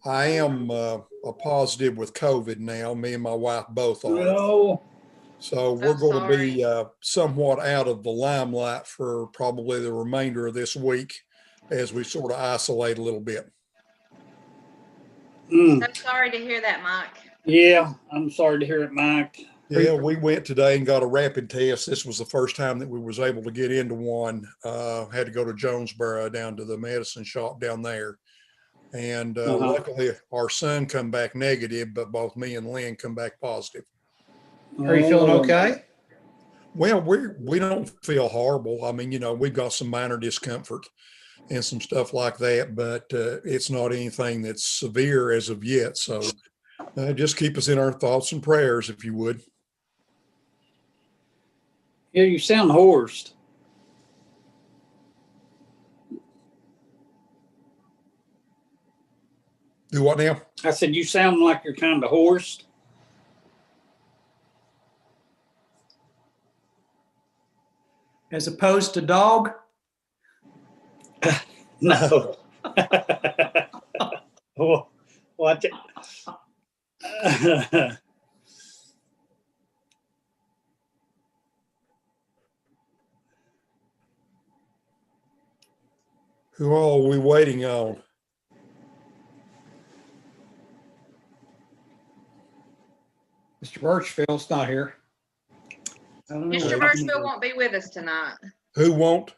I am a positive with COVID now. Me and my wife both are. No. So we're going to be somewhat out of the limelight for probably the remainder of this week as we sort of isolate a little bit. So sorry to hear that, Mike. Yeah, I'm sorry to hear it, Mike. Yeah, we went today and got a rapid test. This was the first time that we was able to get into one. Had to go to Jonesboro down to the medicine shop down there. And luckily our son come back negative, but both me and Lynn come back positive. Are you feeling okay? Well, we don't feel horrible. I mean, we've got some minor discomfort and some stuff like that, but it's not anything that's severe as of yet. So just keep us in our thoughts and prayers, if you would. Yeah, you sound hoarse. Do what now? I said, you sound like you're kind of hoarse. As opposed to dog? No. What? Who all are we waiting on? Mr. Birchfield's not here. Mr. Birchfield won't be with us tonight. Who won't?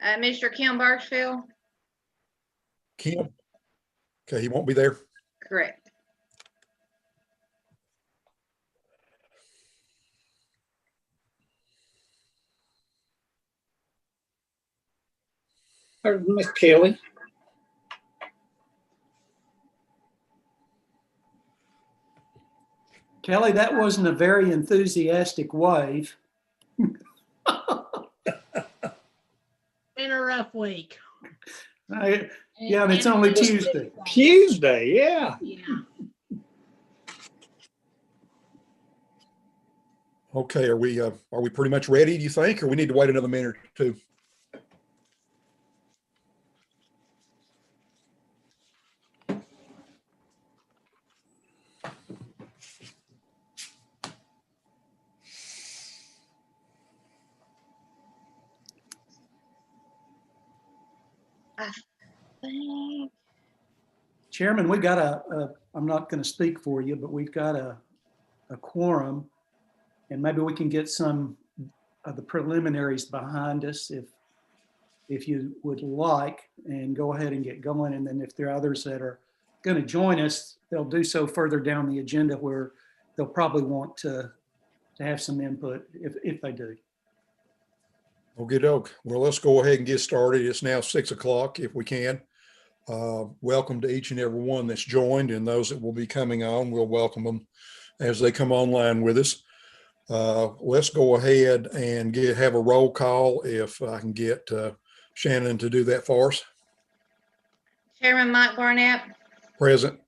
Mr. Kim Birchfield. Kim? Okay, he won't be there. Correct. Miss Kelly. Kelly, that wasn't a very enthusiastic wave. Been a rough week. Yeah, and it's only Tuesday. Tuesday, yeah. Okay, are we pretty much ready, do you think, or we need to wait another minute or two? I think. Chairman, we got I'm not going to speak for you, but we've got a quorum, and maybe we can get some of the preliminaries behind us if you would like, and go ahead and get going. And then if there are others that are going to join us, they'll do so further down the agenda where they'll probably want to have some input if they do. Okie doke. Well, let's go ahead and get started. It's now 6 o'clock if we can. Welcome to each and every one that's joined, and those that will be coming on, we'll welcome them as they come online with us. Let's go ahead and have a roll call if I can get Shannon to do that for us. Chairman Mike Barnett. Present.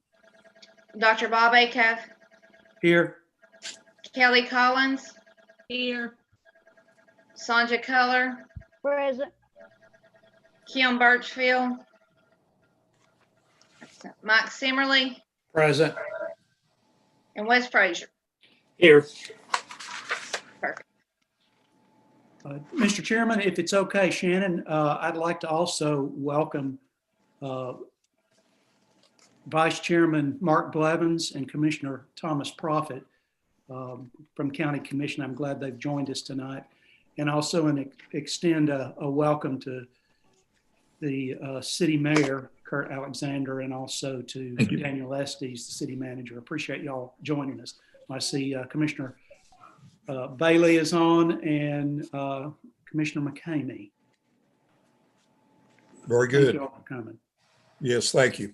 Dr. Bob Acuff. Here. Kelly Collins. Here. Sonja Culler. Present. Kim Birchfield. Mike Simmerly. Present. And Wes Frazier. Here. Perfect. Mr. Chairman, if it's okay, Shannon, I'd like to also welcome Vice Chairman Mark Blevins and Commissioner Thomas Proffitt from County Commission. I'm glad they've joined us tonight. And also extend a welcome to the City Mayor, Kurt Alexander, and also to Daniel Estes, the City Manager. Appreciate y'all joining us. I see Commissioner Bailey is on, and Commissioner McCamey. Very good. Thank you all for coming. Yes, thank you.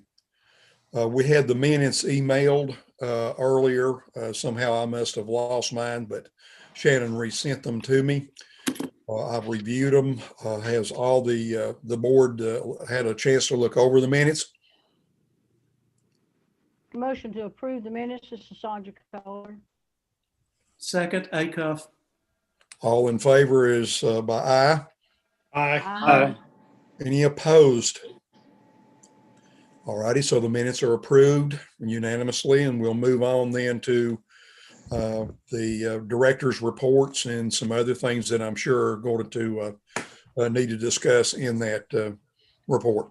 We had the minutes emailed earlier. Somehow I must have lost mine, but Shannon resent them to me. I've reviewed them. Has all the board had a chance to look over the minutes? Motion to approve the minutes. This is Sonja Culler. Second, Acuff. All in favor is by aye. Aye. Aye. Any opposed? All righty, so the minutes are approved unanimously, and we'll move on then to the director's reports and some other things that I'm sure are going to need to discuss in that report.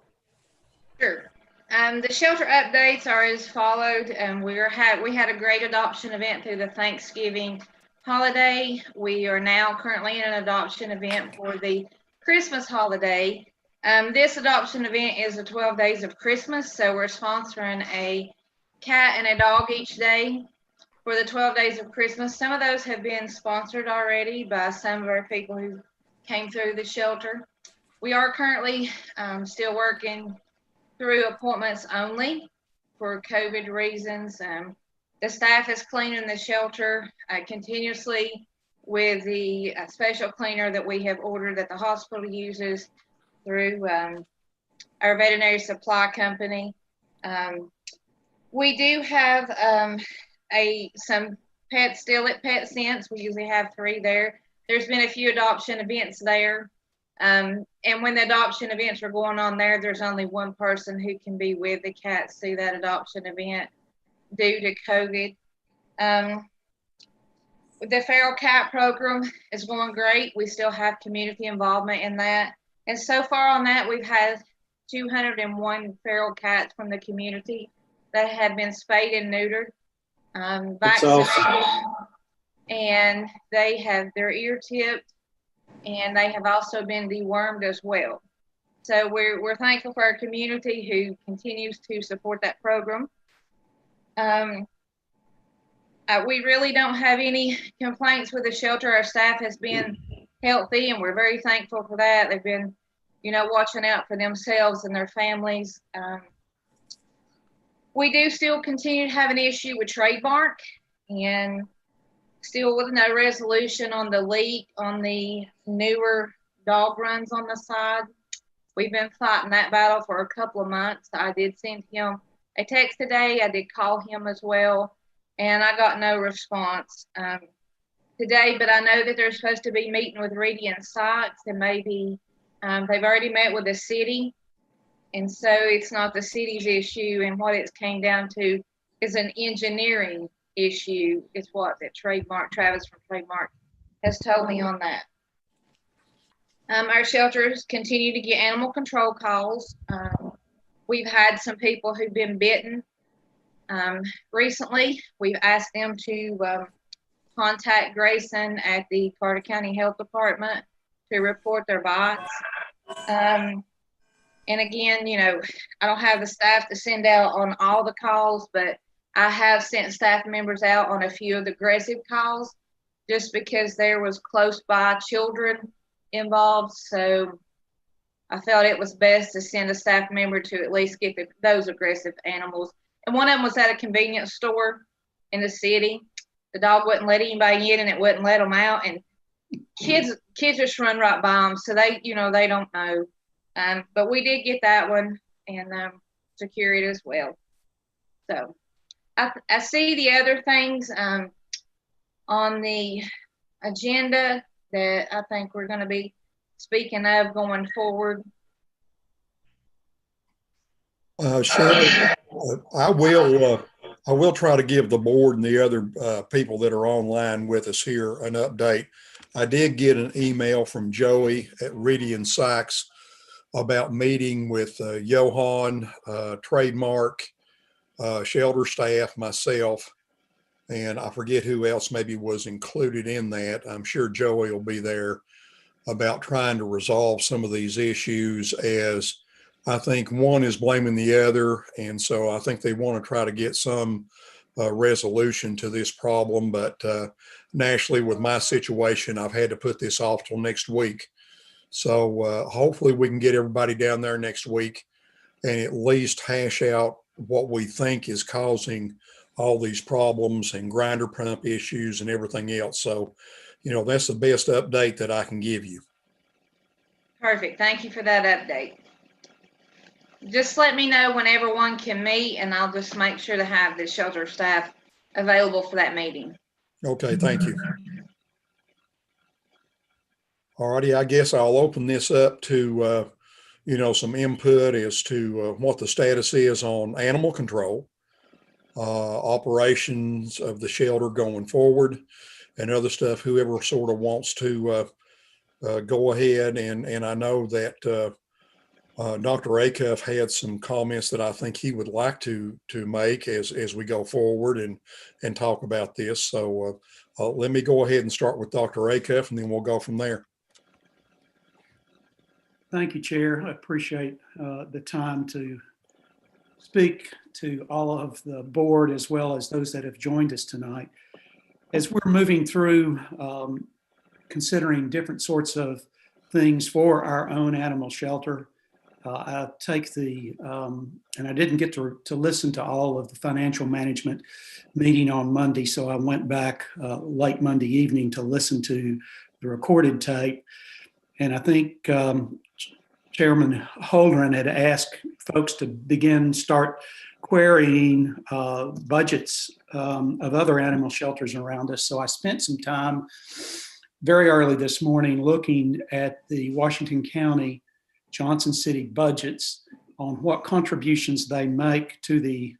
Sure. The shelter updates are as followed. We had a great adoption event through the Thanksgiving holiday. We are now currently in an adoption event for the Christmas holiday. This adoption event is the 12 days of Christmas, so we're sponsoring a cat and a dog each day for the 12 days of Christmas. Some of those have been sponsored already by some of our people who came through the shelter. We are currently still working through appointments only for COVID reasons. The staff is cleaning the shelter continuously with the special cleaner that we have ordered that the hospital uses through our veterinary supply company. We do have some pets still at Pet Sense. We usually have 3 there. There's been a few adoption events there. And when the adoption events are going on there, there's only one person who can be with the cats through that adoption event due to COVID. The feral cat program is going great. We still have community involvement in that. And so far on that, we've had 201 feral cats from the community that have been spayed and neutered, That's vaccinated, awesome. and they have their ear tipped, and they have also been dewormed as well. So we're thankful for our community who continues to support that program. We really don't have any complaints with the shelter. Our staff has been healthy, and we're very thankful for that. They've been, watching out for themselves and their families. We do still continue to have an issue with trademark, and still with no resolution on the leak on the newer dog runs on the side. We've been fighting that battle for a couple of months. I did send him a text today. I did call him as well, and I got no response today, but I know that they're supposed to be meeting with Reedy and Sykes, and maybe they've already met with the city, and so it's not the city's issue, and what it's came down to is an engineering issue, is what that Travis from Trademark has told me on that. Our shelters continue to get animal control calls. We've had some people who've been bitten. Recently, we've asked them to contact Grayson at the Carter County Health Department to report their bites. And again, I don't have the staff to send out on all the calls, but I have sent staff members out on a few of the aggressive calls just because there was close by children involved. So I felt it was best to send a staff member to at least get those aggressive animals. And one of them was at a convenience store in the city. The dog wouldn't let anybody in, and it wouldn't let them out. And kids just run right by them. So they don't know. But we did get that one and secure it as well. So I see the other things on the agenda that I think we're going to be speaking of going forward. Sharon, I will try to give the board and the other people that are online with us here an update. I did get an email from Joey at Reedy and Sykes about meeting with Johan, Trademark, shelter staff, myself, and I forget who else maybe was included in that. I'm sure Joey will be there, about trying to resolve some of these issues, as I think one is blaming the other. And so I think they want to try to get some resolution to this problem. But naturally, with my situation, I've had to put this off till next week. So hopefully we can get everybody down there next week and at least hash out what we think is causing all these problems and grinder pump issues and everything else. So, that's the best update that I can give you. Perfect. Thank you for that update. Just let me know when everyone can meet, and I'll just make sure to have the shelter staff available for that meeting. Okay, thank you. All righty, I guess I'll open this up to some input as to what the status is on animal control, operations of the shelter going forward, and other stuff. Whoever sort of wants to go ahead, and I know that Dr. Acuff had some comments that I think he would like to make as we go forward and talk about this. So let me go ahead and start with Dr. Acuff, and then we'll go from there. Thank you, Chair. I appreciate the time to speak to all of the board as well as those that have joined us tonight. As we're moving through considering different sorts of things for our own animal shelter, I take and I didn't get to listen to all of the financial management meeting on Monday, so I went back late Monday evening to listen to the recorded tape. And I think Chairman Holdren had asked folks to start querying budgets of other animal shelters around us. So I spent some time very early this morning looking at the Washington County, Johnson City budgets on what contributions they make to the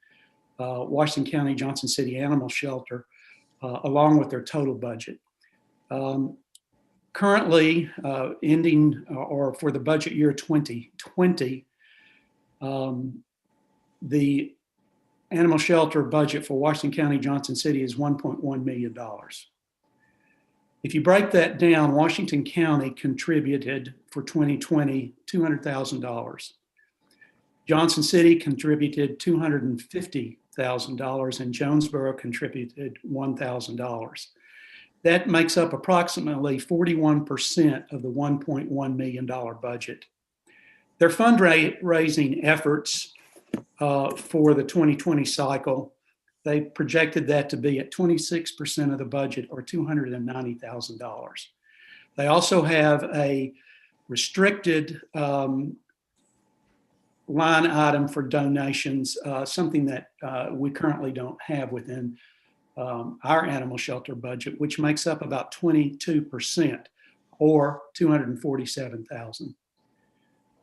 Washington County, Johnson City Animal Shelter, along with their total budget. Currently, ending or for the budget year 2020, the animal shelter budget for Washington County, Johnson City is $1.1 million. If you break that down, Washington County contributed for 2020 $200,000. Johnson City contributed $250,000 and Jonesboro contributed $1,000. That makes up approximately 41% of the $1.1 million budget. Their fundraising efforts for the 2020 cycle, they projected that to be at 26% of the budget, or $290,000. They also have a restricted line item for donations, something that we currently don't have within our animal shelter budget, which makes up about 22%, or $247,000.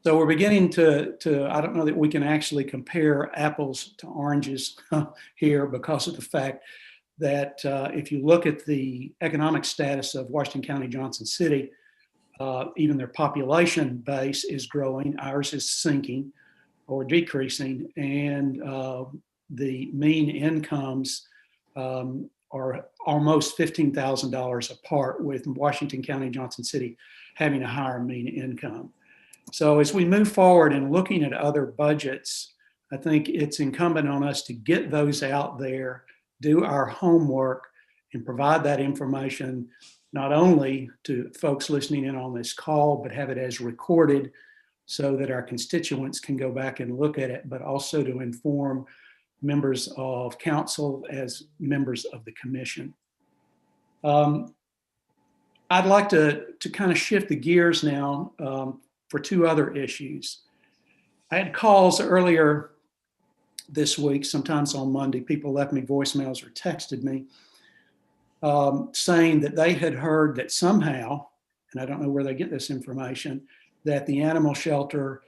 So we're beginning to I don't know that we can actually compare apples to oranges here, because of the fact that if you look at the economic status of Washington County, Johnson City, even their population base is growing, ours is sinking or decreasing, and the mean incomes are almost $15,000 apart, with Washington County, Johnson City having a higher mean income. So as we move forward and looking at other budgets, I think it's incumbent on us to get those out there, do our homework, and provide that information not only to folks listening in on this call, but have it as recorded so that our constituents can go back and look at it, but also to inform members of council as members of the commission. I'd like to kind of shift the gears now for two other issues. I had calls earlier this week, sometimes on Monday, people left me voicemails or texted me saying that they had heard that somehow, and I don't know where they get this information, that the animal shelter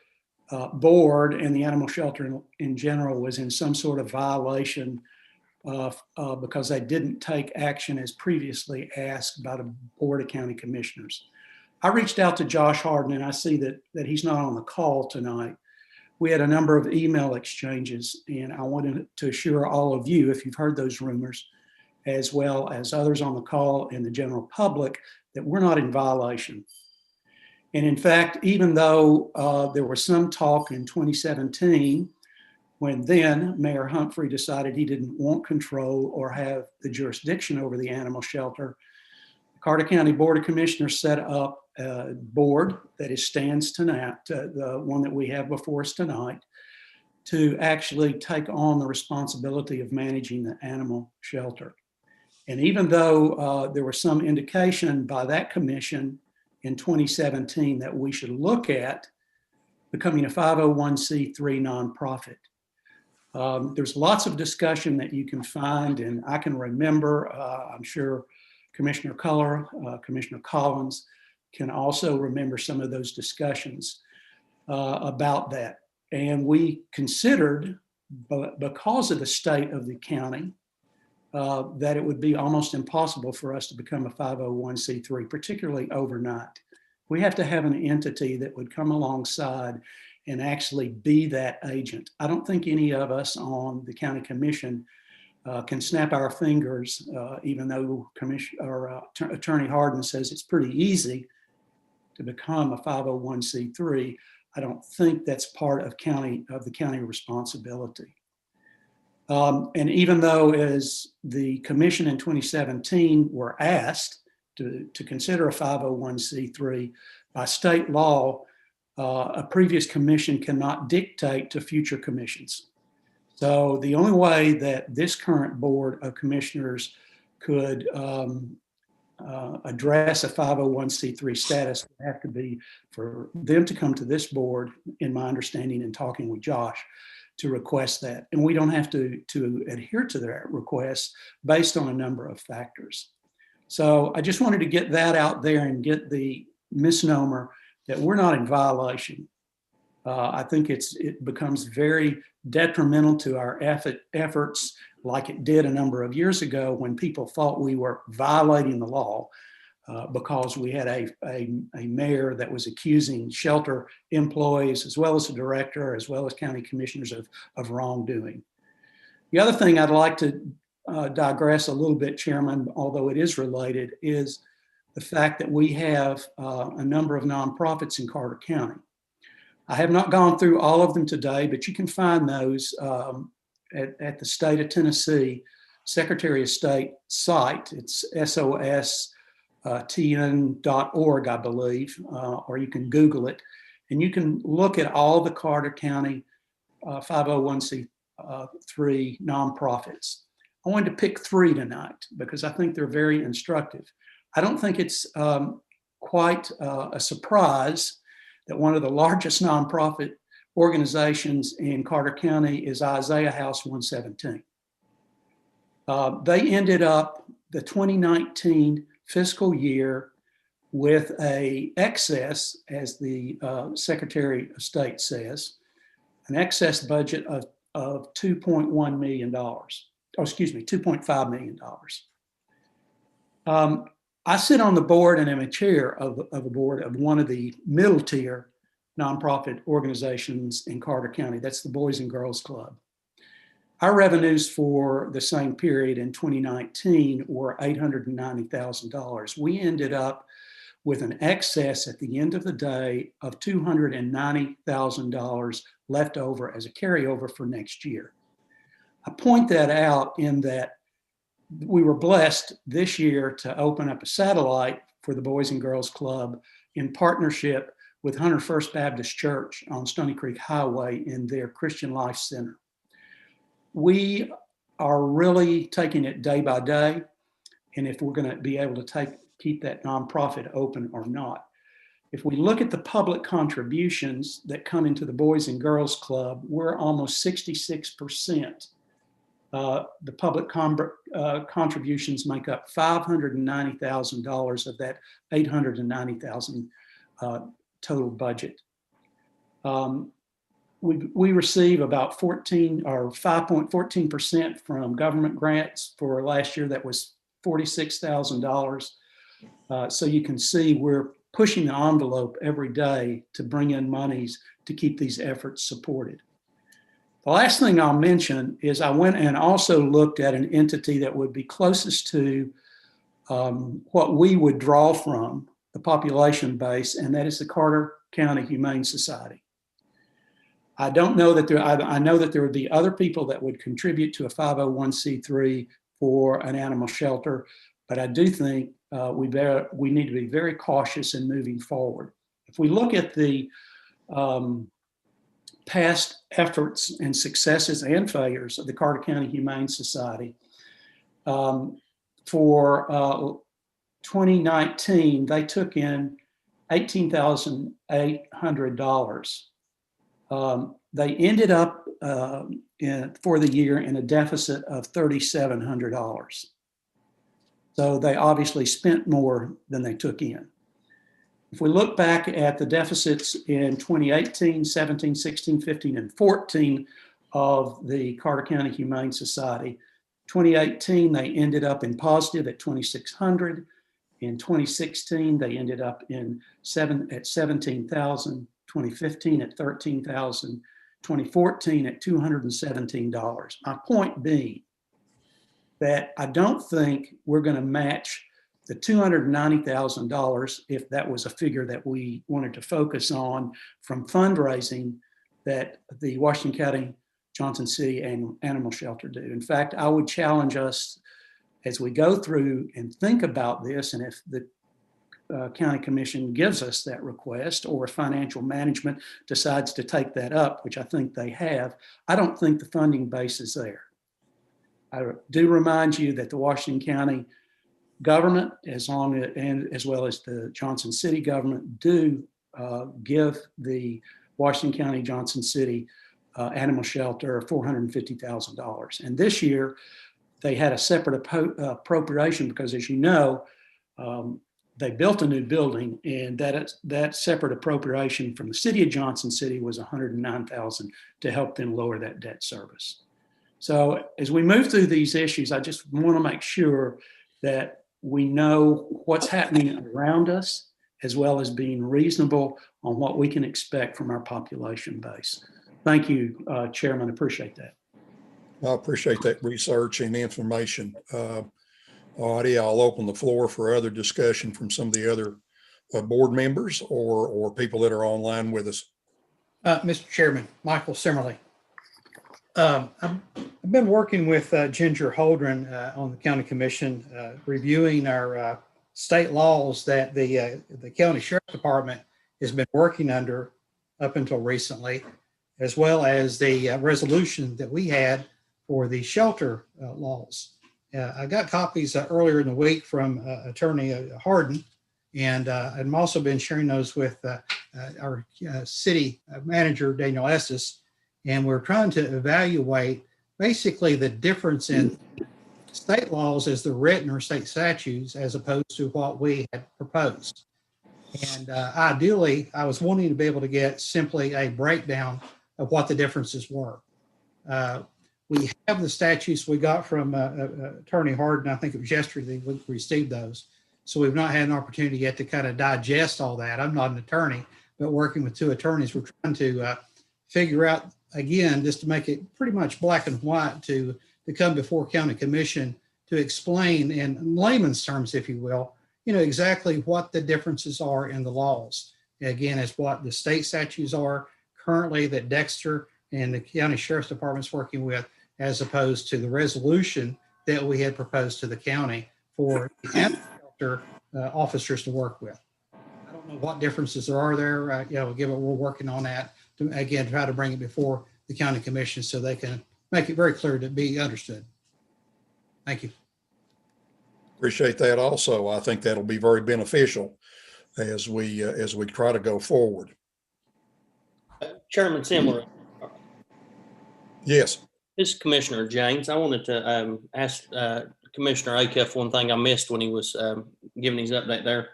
board and the animal shelter in general was in some sort of violation because they didn't take action as previously asked by the Board of County Commissioners. I reached out to Josh Harden, and I see that he's not on the call tonight. We had a number of email exchanges, and I wanted to assure all of you, if you've heard those rumors, as well as others on the call and the general public, that we're not in violation. And in fact, even though there was some talk in 2017, when then Mayor Humphrey decided he didn't want control or have the jurisdiction over the animal shelter, the Carter County Board of Commissioners set up a board that stands tonight, the one that we have before us tonight, to actually take on the responsibility of managing the animal shelter. And even though there was some indication by that commission in 2017 that we should look at becoming a 501c3 nonprofit, there's lots of discussion that you can find, and I can remember, I'm sure Commissioner Culler, Commissioner Collins can also remember some of those discussions. about that. And we considered, because of the state of the county, that it would be almost impossible for us to become a 501c3, particularly overnight. We have to have an entity that would come alongside and actually be that agent. I don't think any of us on the county commission can snap our fingers, even though Attorney Harden says it's pretty easy to become a 501c3. I don't think that's part of the county responsibility. And even though, as the commission in 2017 were asked to consider a 501c3, by state law, a previous commission cannot dictate to future commissions. So the only way that this current board of commissioners could address a 501c3 status would have to be for them to come to this board, in my understanding and talking with Josh, to request that. And we don't have to adhere to their requests based on a number of factors. So I just wanted to get that out there and get the misnomer that we're not in violation. I think it becomes very detrimental to our efforts, like it did a number of years ago when people thought we were violating the law because we had a mayor that was accusing shelter employees, as well as the director, as well as county commissioners, of wrongdoing. The other thing I'd like to digress a little bit, Chairman, although it is related, is the fact that we have a number of nonprofits in Carter County. I have not gone through all of them today, but you can find those at the state of Tennessee Secretary of State site. It's SOSTN.org, I believe, or you can Google it, and you can look at all the Carter County 501c3 nonprofits. I wanted to pick 3 tonight because I think they're very instructive. I don't think it's quite a surprise that one of the largest nonprofit organizations in Carter County is Isaiah House 117. They ended up the 2019 fiscal year with an excess, as the Secretary of State says, an excess budget of $2.1 million. Oh, excuse me, $2.5 million. I sit on the board and am a chair of a board of one of the middle tier nonprofit organizations in Carter County. That's the Boys and Girls Club. Our revenues for the same period in 2019 were $890,000. We ended up with an excess at the end of the day of $290,000 left over as a carryover for next year. I point that out in that we were blessed this year to open up a satellite for the Boys and Girls Club in partnership with Hunter First Baptist Church on Stony Creek Highway in their Christian Life Center. We are really taking it day by day, and if we're going to be able to keep that nonprofit open or not. If we look at the public contributions that come into the Boys and Girls Club, we're almost 66%. The public contributions make up $590,000 of that $890,000 total budget. We receive about 5.14% from government grants. For last year, that was $46,000. So you can see we're pushing the envelope every day to bring in monies to keep these efforts supported. The last thing I'll mention is I went and also looked at an entity that would be closest to what we would draw from the population base, and that is the Carter County Humane Society. I don't know that I know that there would be other people that would contribute to a 501c3 for an animal shelter, but I do think we need to be very cautious in moving forward. If we look at the past efforts and successes and failures of the Carter County Humane Society, for 2019, they took in $18,800. They ended up for the year in a deficit of $3,700. So they obviously spent more than they took in. If we look back at the deficits in 2018, 17, 16, 15, and 14 of the Carter County Humane Society, 2018, they ended up in positive at 2,600. In 2016, they ended up at 17,000. 2015 at 13,000. 2014 at $217. My point being that I don't think we're going to match the $290,000, if that was a figure that we wanted to focus on from fundraising that the Washington County, Johnson City, and Animal Shelter do. In fact, I would challenge us as we go through and think about this, and if the County Commission gives us that request, or if financial management decides to take that up, which I think they have, I don't think the funding base is there. I do remind you that the Washington County government, as well as the Johnson City government, do give the Washington County, Johnson City Animal Shelter $450,000. And this year, they had a separate appropriation because, as you know, they built a new building, and that separate appropriation from the city of Johnson City was $109,000 to help them lower that debt service. So as we move through these issues, I just want to make sure that we know what's happening around us, as well as being reasonable on what we can expect from our population base. Thank you, Chairman. I appreciate that. I appreciate that research and information. Alrighty, I'll open the floor for other discussion from some of the other board members or people that are online with us. Mr. Chairman, Michael Simmerly. I've been working with Ginger Holdren on the County Commission, reviewing our state laws that the County Sheriff's Department has been working under up until recently, as well as the resolution that we had for the shelter laws. I got copies earlier in the week from Attorney Harden, and I've also been sharing those with our city manager, Daniel Estes, and we're trying to evaluate basically the difference in state laws as they're written or state statutes as opposed to what we had proposed. And ideally, I was wanting to be able to get simply a breakdown of what the differences were. We have the statutes we got from Attorney Harden. I think it was yesterday we received those. So we've not had an opportunity yet to kind of digest all that. I'm not an attorney, but working with two attorneys, we're trying to figure out, again, just to make it pretty much black and white, to come before County Commission to explain in layman's terms, if you will, exactly what the differences are in the laws. Again, as what the state statutes are currently that Dexter and the County Sheriff's Department is working with, as opposed to the resolution that we had proposed to the county for the animal shelter officers to work with. I don't know what differences there are there. Given we're working on that to, again, try to bring it before the County Commission so they can make it very clear to be understood. Thank you. Appreciate that also. I think that'll be very beneficial as we try to go forward. Chairman Simler. Yes. This is Commissioner James. I wanted to ask Commissioner Acuff one thing I missed when he was giving his update there.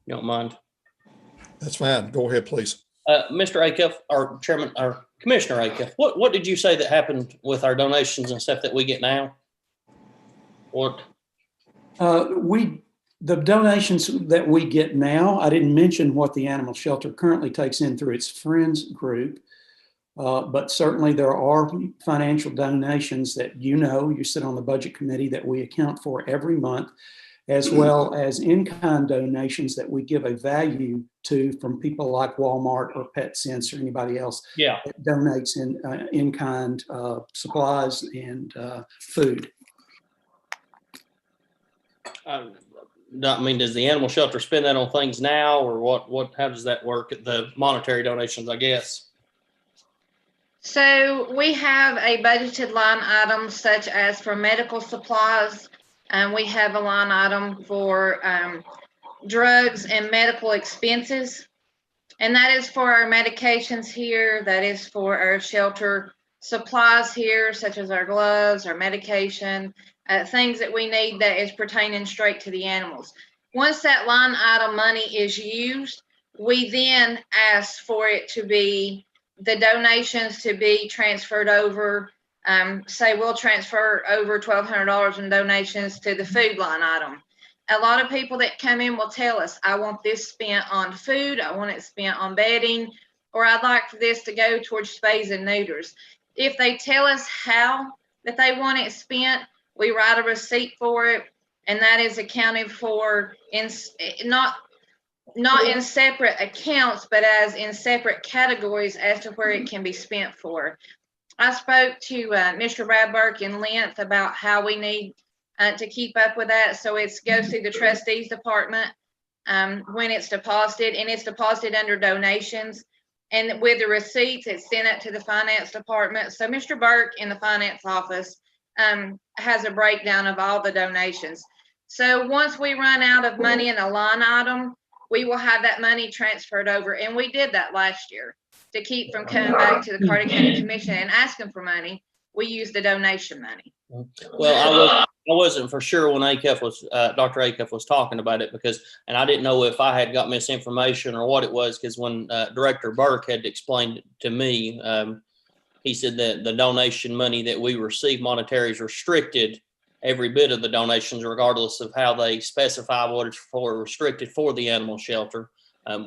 You don't mind? That's fine. Go ahead, please. Mr. Acuff, or Chairman, or Commissioner Acuff, what did you say that happened with our donations and stuff that we get now? What? The donations that we get now, I didn't mention what the animal shelter currently takes in through its Friends group. But certainly there are financial donations that you sit on the budget committee that we account for every month, as well as in-kind donations that we give a value to from people like Walmart or PetSense or anybody else that donates in-kind supplies and food. Does the animal shelter spend that on things now, or what? How does that work? The monetary donations, I guess. So we have a budgeted line item such as for medical supplies. We have a line item for drugs and medical expenses. And that is for our medications here. That is for our shelter supplies here, such as our gloves, our medication, things that we need that is pertaining straight to the animals. Once that line item money is used, we then asked for it to be, the donations to be transferred over. Say we'll transfer over $1,200 in donations to the food line item. A lot of people that come in will tell us, I want this spent on food, I want it spent on bedding, or I'd like for this to go towards spays and neuters. If they tell us how that they want it spent, we write a receipt for it, and that is accounted for in not in separate accounts, but as in separate categories as to where it can be spent for. I spoke to Mr. Brad Burke in length about how we need to keep up with that. So it goes through the trustees department when it's deposited, and it's deposited under donations. And with the receipts, it's sent up to the finance department. So Mr. Burke in the finance office has a breakdown of all the donations. So once we run out of money in a line item, we will have that money transferred over. And we did that last year to keep from coming back to the Carter County Commission and asking for money. We used the donation money. Well, I wasn't for sure when Dr. Acuff was talking about it, because, and I didn't know if I had got misinformation or what it was, because when Director Burke had explained it to me, he said that the donation money that we receive monetary is restricted, every bit of the donations, regardless of how they specify what it's for, restricted for the animal shelter,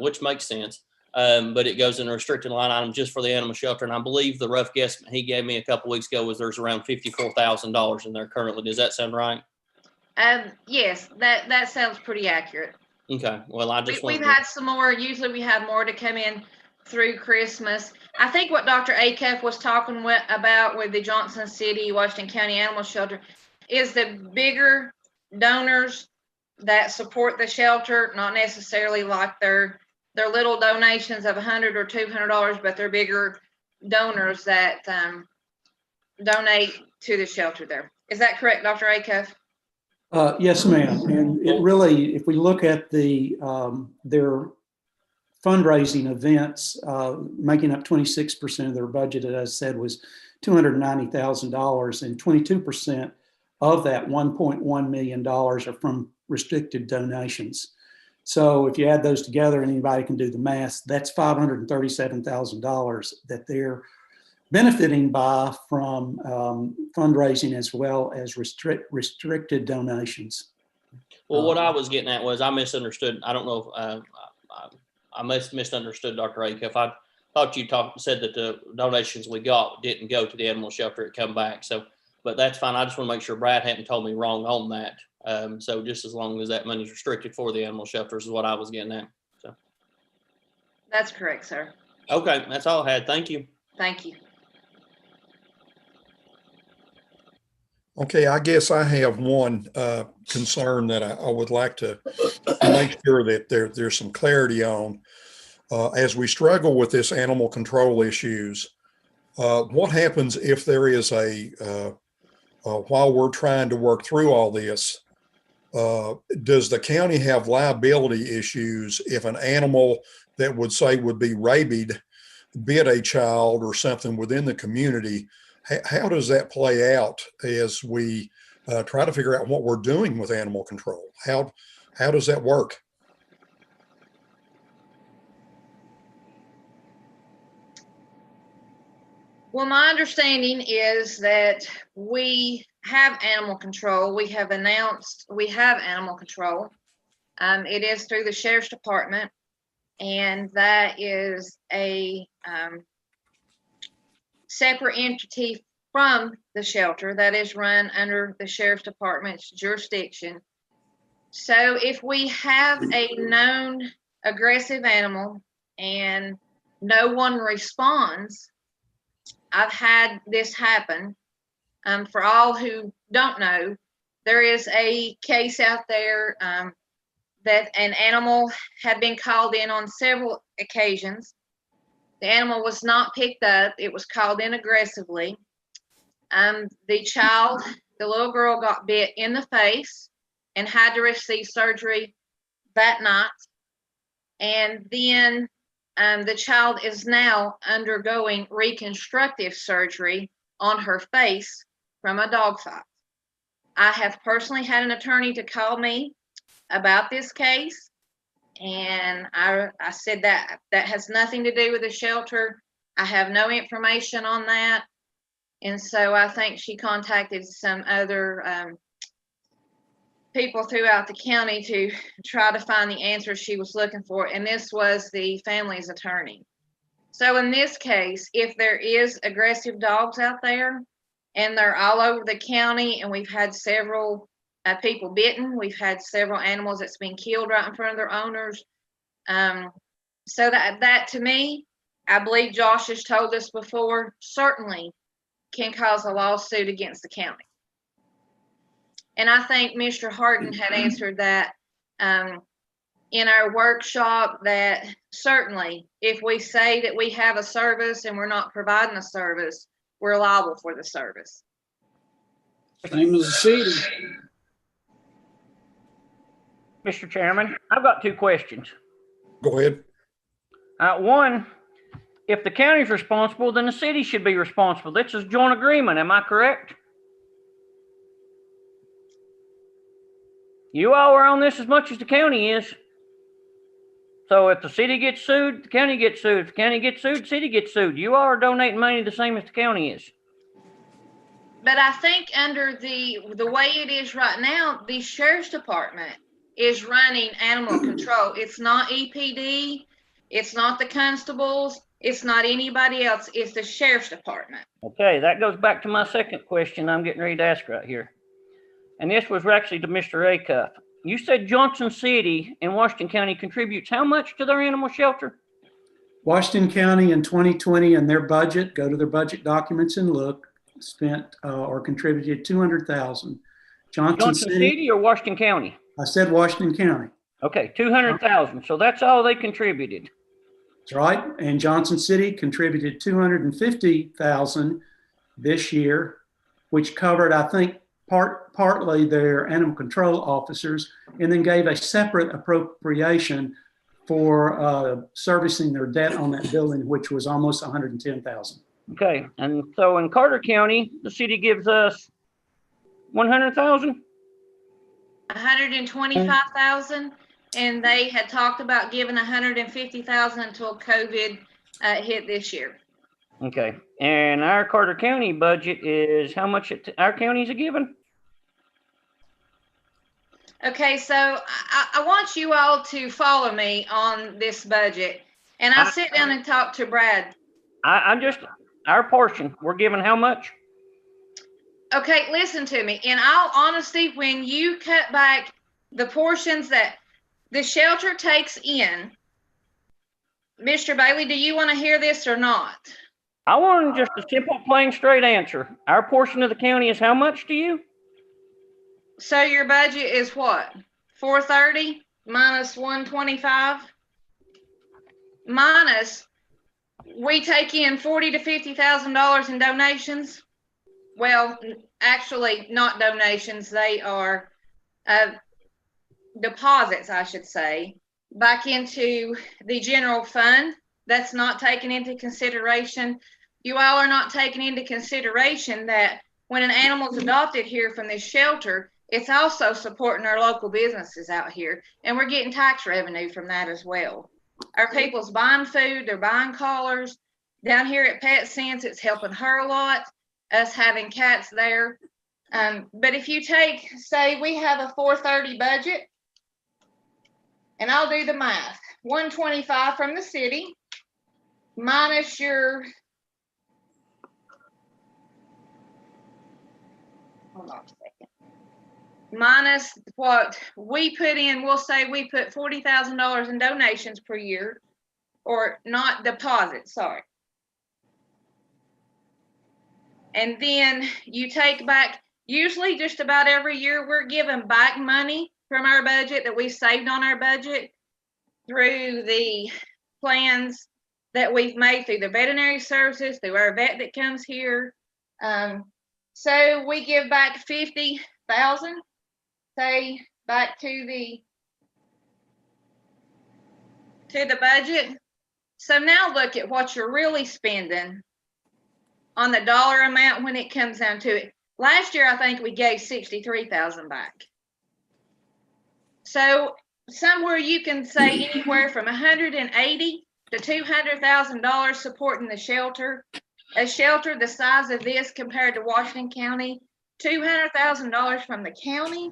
which makes sense. But it goes in a restricted line item just for the animal shelter. And I believe the rough guess he gave me a couple weeks ago was there's around $54,000 in there currently. Does that sound right? Yes, that sounds pretty accurate. Okay. Well, I just we've had some more. Usually we have more to come in through Christmas. I think what Dr. Acuff was talking about with the Johnson City, Washington County Animal Shelter is the bigger donors that support the shelter, not necessarily like their little donations of $100 or $200, but they're bigger donors that donate to the shelter there. Is that correct, Dr. Acuff? Yes, ma'am. And it really, if we look at the their fundraising events, making up 26% of their budget, as I said, was $290,000, and 22% of that $1.1 million are from restricted donations. So if you add those together, and anybody can do the math, that's $537,000 that they're benefiting by from fundraising as well as restricted donations. Well, what I was getting at was I misunderstood. I don't know if I misunderstood Dr. Acuff. I thought you said that the donations we got didn't go to the animal shelter, it come back. So, but that's fine. I just want to make sure Brad hadn't told me wrong on that. So just as long as that money is restricted for the animal shelters is what I was getting at. So that's correct, sir. Okay, that's all I had. Thank you. Thank you. Okay, I guess I have one concern that I would like to make sure that there's some clarity on. As we struggle with this animal control issues, what happens if there is while we're trying to work through all this, does the county have liability issues if an animal that would be rabied bit a child or something within the community? How does that play out as we try to figure out what we're doing with animal control? How does that work? Well, my understanding is that we have animal control. We have announced we have animal control. It is through the sheriff's department, and that is a separate entity from the shelter that is run under the sheriff's department's jurisdiction. So if we have a known aggressive animal and no one responds, I've had this happen. For all who don't know, there is a case out there that an animal had been called in on several occasions. The animal was not picked up. It was called in aggressively. The little girl got bit in the face and had to receive surgery that night. And then the child is now undergoing reconstructive surgery on her face from a dog fight. I have personally had an attorney to call me about this case. And I said that has nothing to do with the shelter. I have no information on that. And so I think she contacted some other people throughout the county to try to find the answers she was looking for. And this was the family's attorney. So in this case, if there is aggressive dogs out there and they're all over the county, and we've had several people bitten, we've had several animals that's been killed right in front of their owners. So that to me, I believe Josh has told us before, certainly can cause a lawsuit against the county. And I think Mr. Harden had answered that in our workshop, that certainly if we say that we have a service and we're not providing a service, we're liable for the service. Same as the city. Mr. Chairman, I've got two questions. Go ahead. One, if the county's responsible, then the city should be responsible. This is joint agreement, am I correct? You all are on this as much as the county is. So if the city gets sued, the county gets sued. If the county gets sued, the city gets sued. You all are donating money the same as the county is. But I think under the way it is right now, the sheriff's department is running animal control. It's not EPD. It's not the constables. It's not anybody else. It's the sheriff's department. Okay, that goes back to my second question I'm getting ready to ask right here. And this was actually to Mr. Acuff. You said Johnson City and Washington County contributes how much to their animal shelter? Washington County in 2020 and their budget, go to their budget documents and look, spent or contributed 200,000. Johnson City or Washington County? I said Washington County. Okay, 200,000. So that's all they contributed. That's right. And Johnson City contributed 250,000 this year, which covered, I think, partly their animal control officers, and then gave a separate appropriation for servicing their debt on that building, which was almost 110,000. Okay, and so in Carter County, the city gives us 100,000? 125,000, and they had talked about giving 150,000 until COVID hit this year. Okay, and our Carter County budget is how much our counties are given? Okay, so I want you all to follow me on this budget, and I'll sit down and talk to Brad. I'm just, our portion, we're given how much? Okay, listen to me. In all honesty, when you cut back the portions that the shelter takes in, Mr. Bailey, do you want to hear this or not? I want just a simple, plain, straight answer. Our portion of the county is how much to you? So your budget is what? 430 minus 125 minus we take in $40,000 to $50,000 in donations. Well, actually, not donations. They are deposits, I should say, back into the general fund. That's not taken into consideration. You all are not taking into consideration that when an animal is adopted here from this shelter, it's also supporting our local businesses out here. And we're getting tax revenue from that as well. Our people's buying food, they're buying collars. Down here at Pet Sense, it's helping her a lot, us having cats there. But if you take, say we have a 430 budget, and I'll do the math, 125 from the city, minus your, hold on a second, minus what we put in, we'll say we put $40,000 in donations per year, or not deposits, sorry. And then you take back, usually just about every year, we're giving back money from our budget that we saved on our budget through the plans that we've made through the veterinary services, through our vet that comes here. So we give back 50,000, say back to the budget. So now look at what you're really spending on the dollar amount when it comes down to it. Last year, I think we gave 63,000 back. So somewhere you can say anywhere from 180 to $200,000 supporting the shelter. A shelter the size of this compared to Washington County, $200,000 from the county.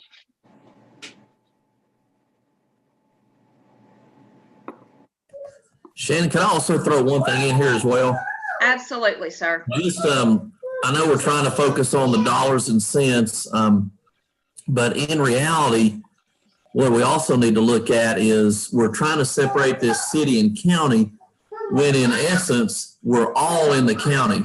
Shannon, can I also throw one thing in here as well? Absolutely, sir. Just, I know we're trying to focus on the dollars and cents, but in reality, what we also need to look at is we're trying to separate this city and county when in essence, we're all in the county.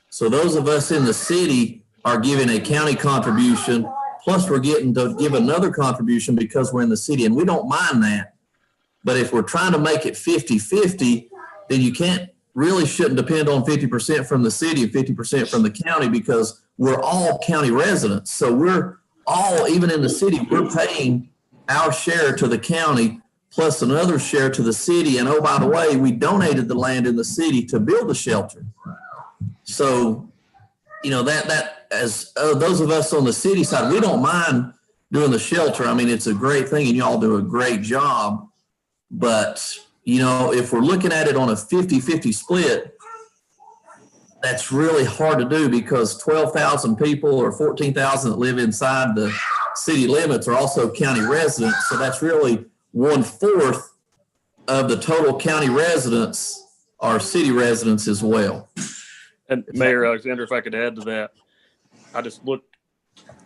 So those of us in the city are giving a county contribution, plus we're getting to give another contribution because we're in the city, and we don't mind that. But if we're trying to make it 50-50, then you shouldn't depend on 50% from the city and 50% from the county, because we're all county residents. So we're all, even in the city, we're paying our share to the county plus another share to the city. And oh, by the way, we donated the land in the city to build the shelter. So, that as those of us on the city side, we don't mind doing the shelter. I mean, it's a great thing and y'all do a great job. But, if we're looking at it on a 50-50 split, that's really hard to do, because 12,000 people or 14,000 that live inside the city limits are also county residents. So that's really 1/4 of the total county residents are city residents as well. And Mayor Alexander, if I could add to that, I just looked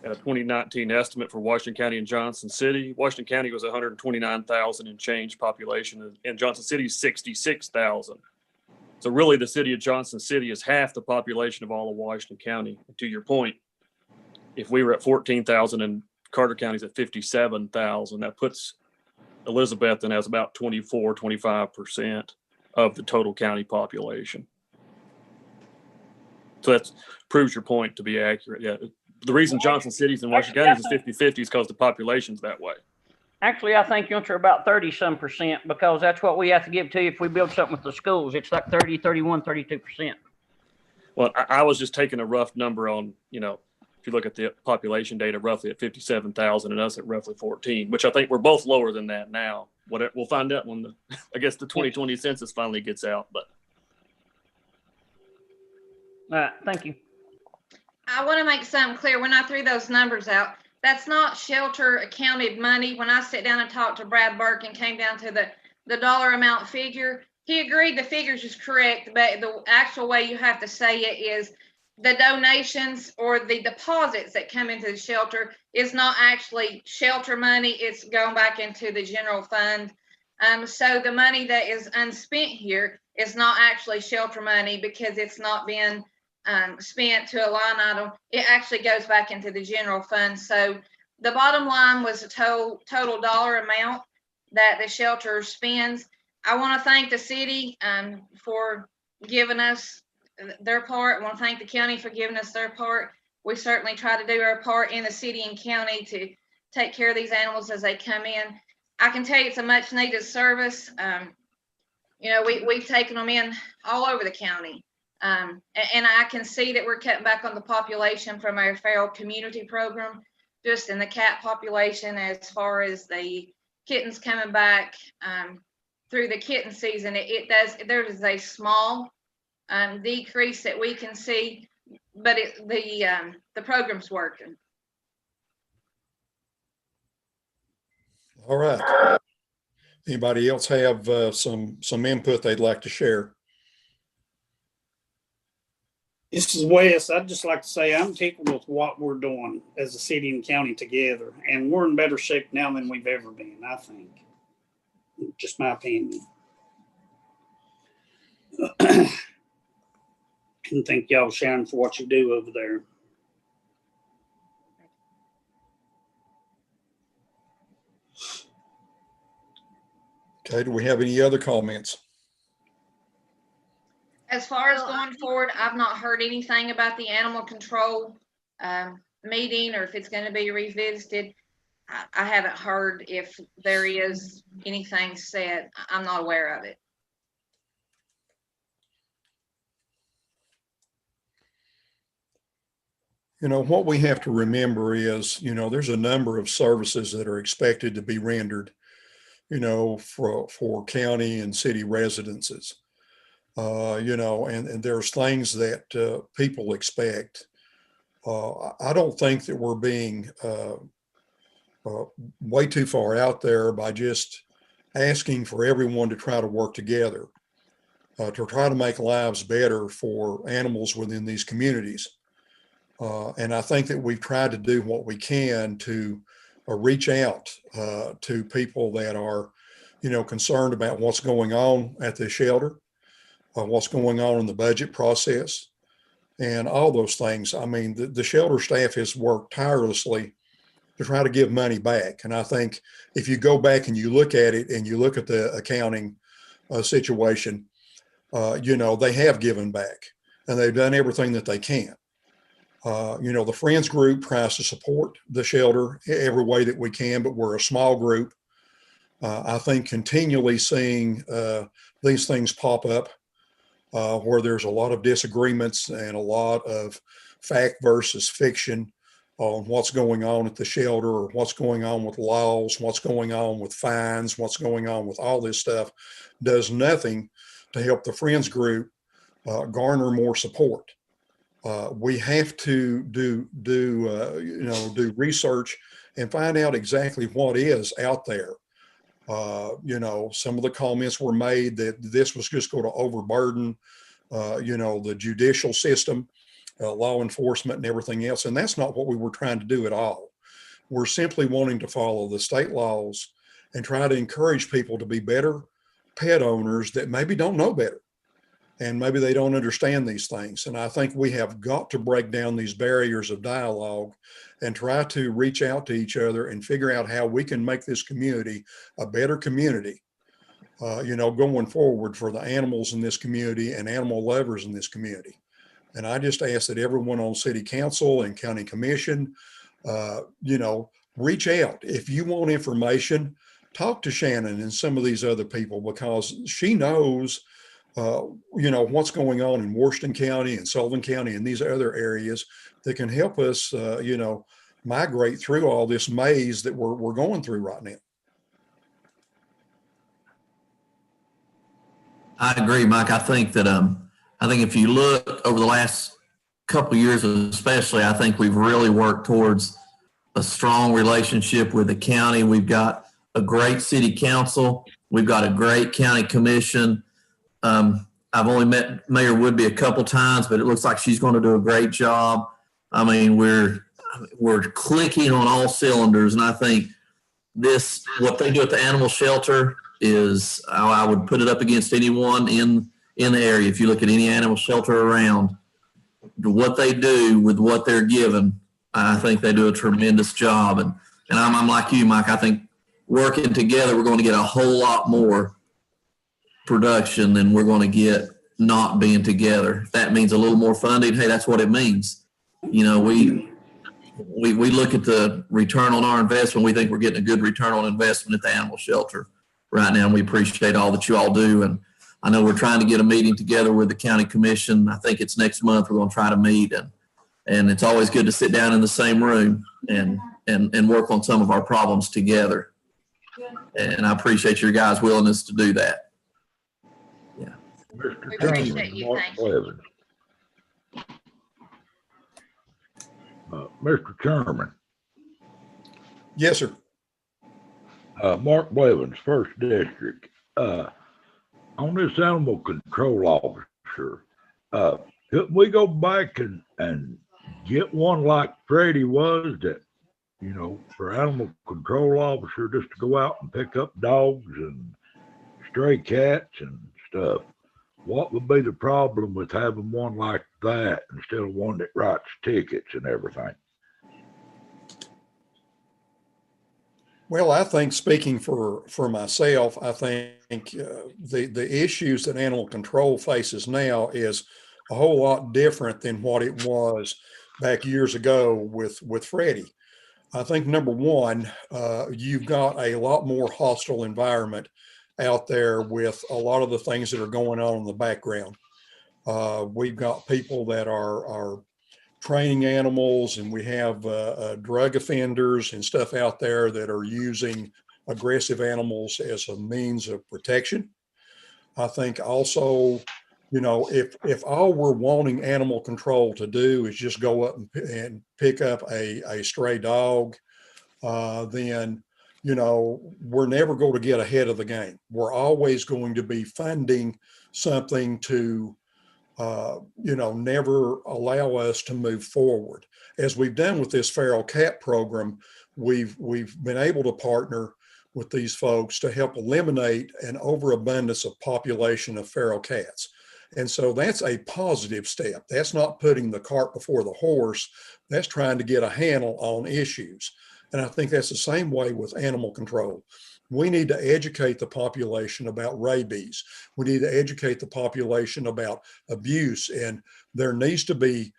at a 2019 estimate for Washington County and Johnson City. Washington County was 129,000 and change population, and Johnson City is 66,000. So really the city of Johnson City is half the population of all of Washington County. And to your point, if we were at 14,000 and Carter County's at 57,000, that puts Elizabethton as about 24-25% of the total county population. So that proves your point to be accurate. Yeah. The reason Johnson City's and Washington County is 50-50 is because the population's that way. Actually, I think you're about 30-some%, because that's what we have to give to you if we build something with the schools. It's like 30, 31, 32%. Well, I was just taking a rough number on, if you look at the population data, roughly at 57,000 and us at roughly 14, which I think we're both lower than that now. We'll find out when the 2020 census finally gets out. But All right, thank you. I want to make something clear. When I threw those numbers out, that's not shelter accounted money. When I sat down and talked to Brad Burke and came down to the dollar amount figure, he agreed the figures is correct, but the actual way you have to say it is the donations or the deposits that come into the shelter is not actually shelter money. It's going back into the general fund. So the money that is unspent here is not actually shelter money, because it's not been spent to a line item. It actually goes back into the general fund. So the bottom line was the total dollar amount that the shelter spends. I want to thank the city for giving us their part. I want to thank the county for giving us their part. We certainly try to do our part in the city and county to take care of these animals as they come in. I can tell you it's a much needed service. We've taken them in all over the county. And I can see that we're cutting back on the population from our feral community program, just in the cat population, as far as the kittens coming back through the kitten season. There is a small decrease that we can see, but the program's working. All right. Anybody else have some input they'd like to share? This is Wes. I'd just like to say I'm tickled with what we're doing as a city and county together, and we're in better shape now than we've ever been, I think. Just my opinion. And thank y'all, Shannon, for what you do over there. Okay, do we have any other comments? As far as going forward, I've not heard anything about the animal control meeting, or if it's going to be revisited. I haven't heard if there is anything said. I'm not aware of it. What we have to remember is, there's a number of services that are expected to be rendered. for county and city residences. And there's things that people expect. I don't think that we're being way too far out there by just asking for everyone to try to work together to try to make lives better for animals within these communities. And I think that we've tried to do what we can to reach out to people that are, concerned about what's going on at the shelter, what's going on in the budget process, and all those things. I mean, the shelter staff has worked tirelessly to try to give money back. And I think if you go back and you look at it and you look at the accounting situation, they have given back and they've done everything that they can. The Friends group tries to support the shelter every way that we can, but we're a small group. I think continually seeing these things pop up where there's a lot of disagreements and a lot of fact versus fiction on what's going on at the shelter or what's going on with laws, what's going on with fines, what's going on with all this stuff does nothing to help the Friends group garner more support. We have to do research and find out exactly what is out there. Some of the comments were made that this was just going to overburden, the judicial system, law enforcement and everything else. And that's not what we were trying to do at all. We're simply wanting to follow the state laws and try to encourage people to be better pet owners that maybe don't know better. And maybe they don't understand these things. And I think we have got to break down these barriers of dialogue and try to reach out to each other and figure out how we can make this community a better community, going forward for the animals in this community and animal lovers in this community. And I just ask that everyone on city council and county commission, reach out. If you want information, talk to Shannon and some of these other people, because she knows what's going on in Washington County and Sullivan County and these other areas that can help us, migrate through all this maze that we're going through right now. I agree, Mike. I think that if you look over the last couple of years, especially, I think we've really worked towards a strong relationship with the county. We've got a great city council. We've got a great county commission. I've only met Mayor Woodby a couple times, but it looks like she's going to do a great job. I mean, we're clicking on all cylinders, and I think what they do at the animal shelter is, I would put it up against anyone in the area. If you look at any animal shelter around, what they do with what they're given, I think they do a tremendous job. And I'm like you, Mike. I think working together, we're going to get a whole lot more production than we're going to get not being together. If that means a little more funding, hey, that's what it means. We look at the return on our investment. We think we're getting a good return on investment at the animal shelter right now, and we appreciate all that you all do. And I know we're trying to get a meeting together with the county commission. I think it's next month we're going to try to meet, and it's always good to sit down in the same room and work on some of our problems together. And I appreciate your guys' willingness to do that. Yeah. We appreciate you. Thank you. Mr. Chairman. Yes, sir. Mark Blevins, First District. On this animal control officer, couldn't we go back and get one like Freddie was, that, for animal control officer just to go out and pick up dogs and stray cats and stuff? What would be the problem with having one like that instead of one that writes tickets and everything? Well, I think, speaking for myself, I think the issues that animal control faces now is a whole lot different than what it was back years ago with Freddie. I think, number one, you've got a lot more hostile environment out there with a lot of the things that are going on in the background. We've got people that are training animals, and we have drug offenders and stuff out there that are using aggressive animals as a means of protection. I think also, you know, if all we're wanting animal control to do is just go up and pick up a stray dog, then, you know, we're never going to get ahead of the game. We're always going to be funding something to, you know, never allow us to move forward. As we've done with this feral cat program, we've been able to partner with these folks to help eliminate an overabundance of population of feral cats. And so that's a positive step. That's not putting the cart before the horse. That's trying to get a handle on issues. And I think that's the same way with animal control. We need to educate the population about rabies. We need to educate the population about abuse. And there needs to be,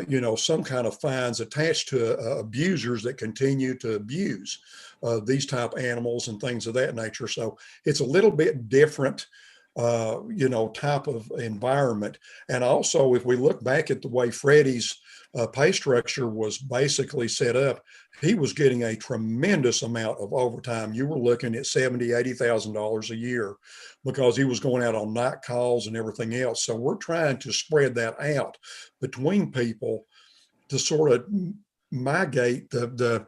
you know, some kind of fines attached to abusers that continue to abuse these type animals and things of that nature. So it's a little bit different, you know, type of environment. And also, if we look back at the way Freddie's pay structure was basically set up, he was getting a tremendous amount of overtime. You were looking at $70,000, $80,000 a year because he was going out on night calls and everything else. So we're trying to spread that out between people to sort of mitigate the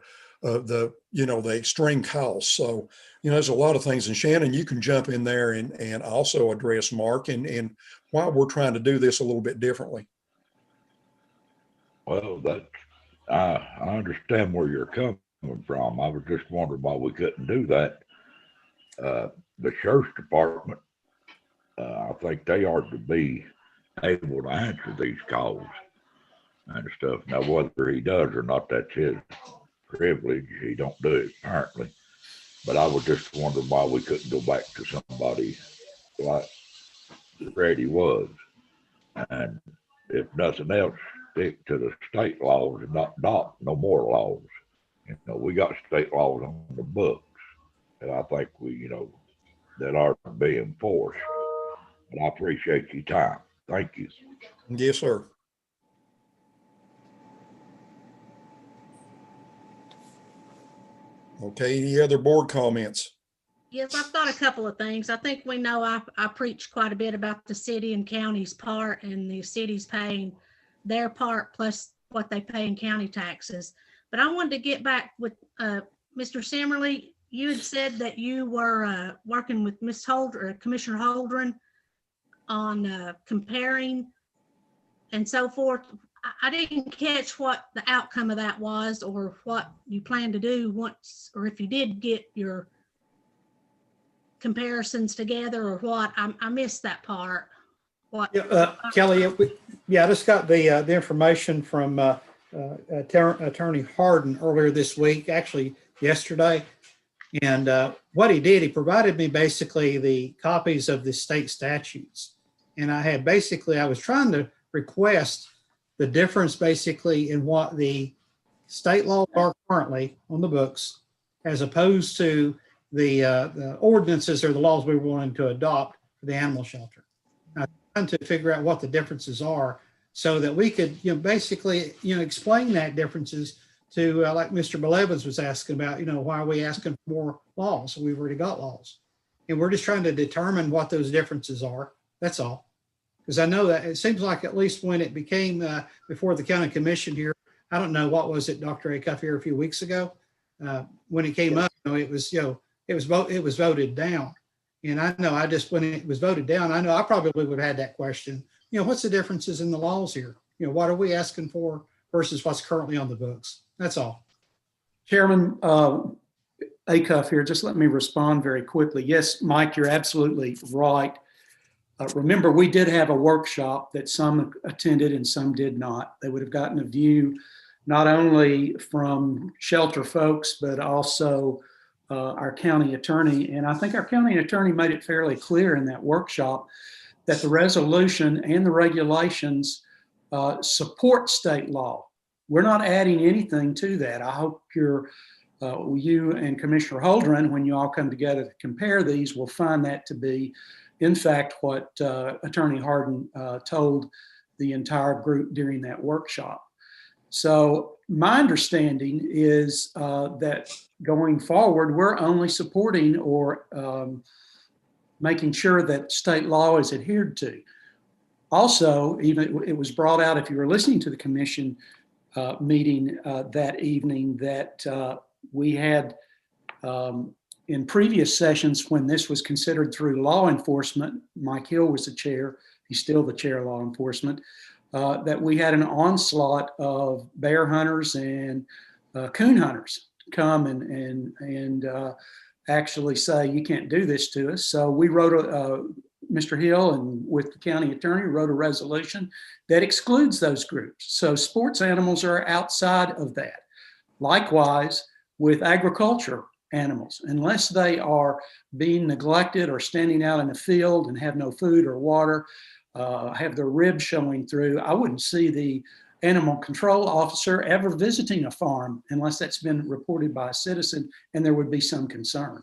you know, the extreme costs. So, you know, there's a lot of things. And Shannon, you can jump in there and also address Mark and why we're trying to do this a little bit differently. Well, that I understand where you're coming from. I was just wondering why we couldn't do that. The sheriff's department, I think they ought to be able to answer these calls and stuff. Now, whether he does or not, that's his privilege. He don't do it apparently. But I was just wondering why we couldn't go back to somebody like Freddie was, and if nothing else, stick to the state laws and not no more laws. You know, we got state laws on the books, and I think we, you know, that are being enforced. And I appreciate your time. Thank you. Yes, sir. Okay, any other board comments? Yes, I've got a couple of things. I think we know I preached quite a bit about the city and county's part, and the city's paying their part plus what they pay in county taxes. But I wanted to get back with Mr. Simmerly. You had said that you were working with Ms. Holdren, Commissioner Holdren, on comparing and so forth. I didn't catch what the outcome of that was, or what you plan to do once, or if you did get your comparisons together, or what. I missed that part. What? Yeah, Kelly, I just got the information from Attorney Harden earlier this week, actually yesterday. And what he did, he provided me basically the copies of the state statutes. And I was trying to request the difference basically in what the state laws are currently on the books, as opposed to the ordinances or the laws we were wanting to adopt for the animal shelter. Now, trying to figure out what the differences are so that we could, you know, basically, you know, explain that differences to, like Mr. Blevins was asking about, you know, why are we asking for more laws? We've already got laws. And we're just trying to determine what those differences are. That's all. Because I know that it seems like at least when it became before the county commission here, I don't know, what was it, Dr. Acuff, here a few weeks ago, when it came up, you know, it was, you know, it was voted down. And I know when it was voted down, I know I probably would have had that question, you know, what's the differences in the laws here? You know, what are we asking for versus what's currently on the books? That's all. Chairman Acuff here, just let me respond very quickly. Yes, Mike, you're absolutely right. Remember, we did have a workshop that some attended and some did not. They would have gotten a view not only from shelter folks, but also our county attorney. And I think our county attorney made it fairly clear in that workshop that the resolution and the regulations support state law. We're not adding anything to that. I hope you and Commissioner Holdren, when you all come together to compare these, will find that to be, in fact, what Attorney Harden told the entire group during that workshop. So my understanding is that going forward, we're only supporting or making sure that state law is adhered to. Also, even it was brought out, if you were listening to the commission meeting that evening, that we had in previous sessions when this was considered through law enforcement, Mike Hill was the chair, he's still the chair of law enforcement, that we had an onslaught of bear hunters and coon hunters come and actually say, you can't do this to us. So we wrote Mr. Hill and with the county attorney wrote a resolution that excludes those groups. So sports animals are outside of that. Likewise, with agriculture animals, unless they are being neglected or standing out in a field and have no food or water, have their ribs showing through, I wouldn't see the animal control officer ever visiting a farm unless that's been reported by a citizen and there would be some concern.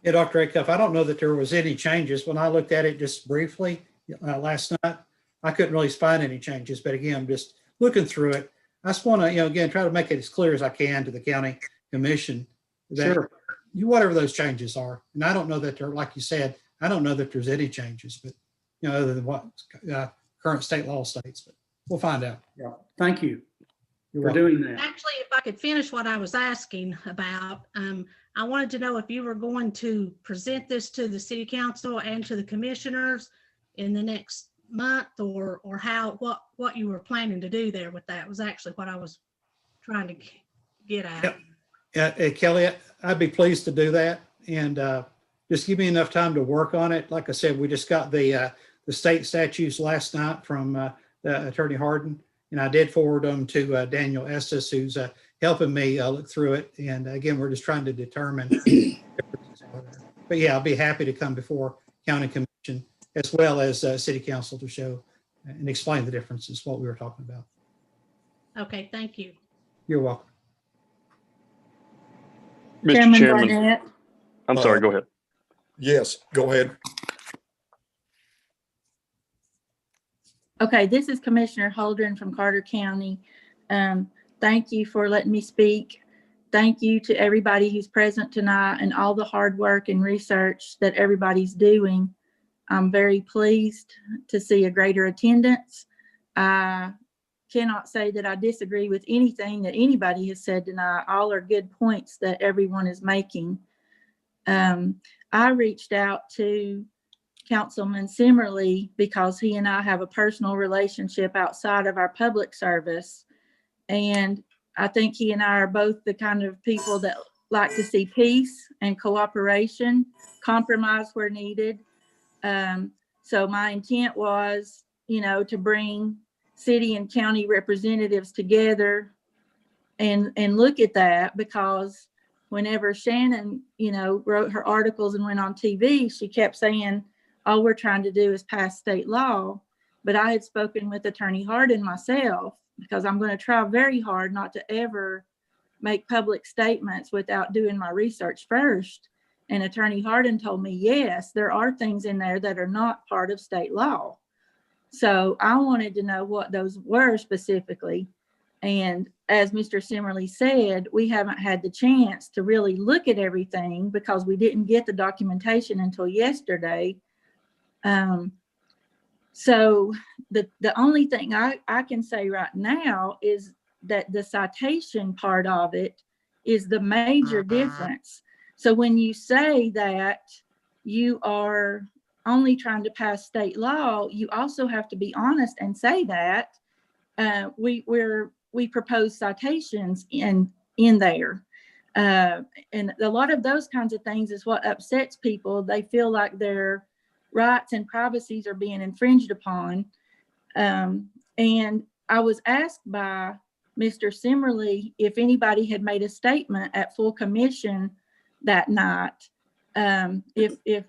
Yeah, Dr. Acuff, I don't know that there was any changes. When I looked at it just briefly last night, I couldn't really find any changes. But again, I'm just looking through it. I just want to, again, try to make it as clear as I can to the county commission that Sure. whatever those changes are. And I don't know that they're, like you said, I don't know that there's any changes, but other than what current state law states, but we'll find out. Yeah. Thank you You're for welcome. doing that. Actually, if I could finish what I was asking about, I wanted to know if you were going to present this to the city council and to the commissioners in the next month, or what you were planning to do there with that was actually what I was trying to get at. Yep. Kelly, I'd be pleased to do that, and just give me enough time to work on it. Like I said, we just got the state statutes last night from the Attorney Harden, and I did forward them to Daniel Estes, who's helping me look through it. And again, we're just trying to determine. But yeah, I'll be happy to come before county commission as well as city council to show and explain the differences, what we were talking about. Okay, thank you. You're welcome. Mr. Chairman, Barnett. I'm sorry, go ahead. Yes, go ahead. Okay, this is Commissioner Holdren from Carter County. Thank you for letting me speak. Thank you to everybody who's present tonight and all the hard work and research that everybody's doing. I'm very pleased to see a greater attendance. I cannot say that I disagree with anything that anybody has said tonight. All are good points that everyone is making. I reached out to Councilman Simmerly because he and I have a personal relationship outside of our public service. And I think he and I are both the kind of people that like to see peace and cooperation, compromise where needed. So my intent was, to bring city and county representatives together and look at that, because whenever Shannon, wrote her articles and went on TV, she kept saying, all we're trying to do is pass state law. But I had spoken with Attorney Harden myself, because I'm going to try very hard not to ever make public statements without doing my research first. And Attorney Harden told me, yes, there are things in there that are not part of state law. So I wanted to know what those were specifically. And as Mr. Simmerly said, we haven't had the chance to really look at everything because we didn't get the documentation until yesterday. So the only thing I can say right now is that the citation part of it is the major difference. So when you say that you are only trying to pass state law, you also have to be honest and say that we propose citations in there. And a lot of those kinds of things is what upsets people. They feel like their rights and privacies are being infringed upon. And I was asked by Mr. Simmerly if anybody had made a statement at full commission that night. If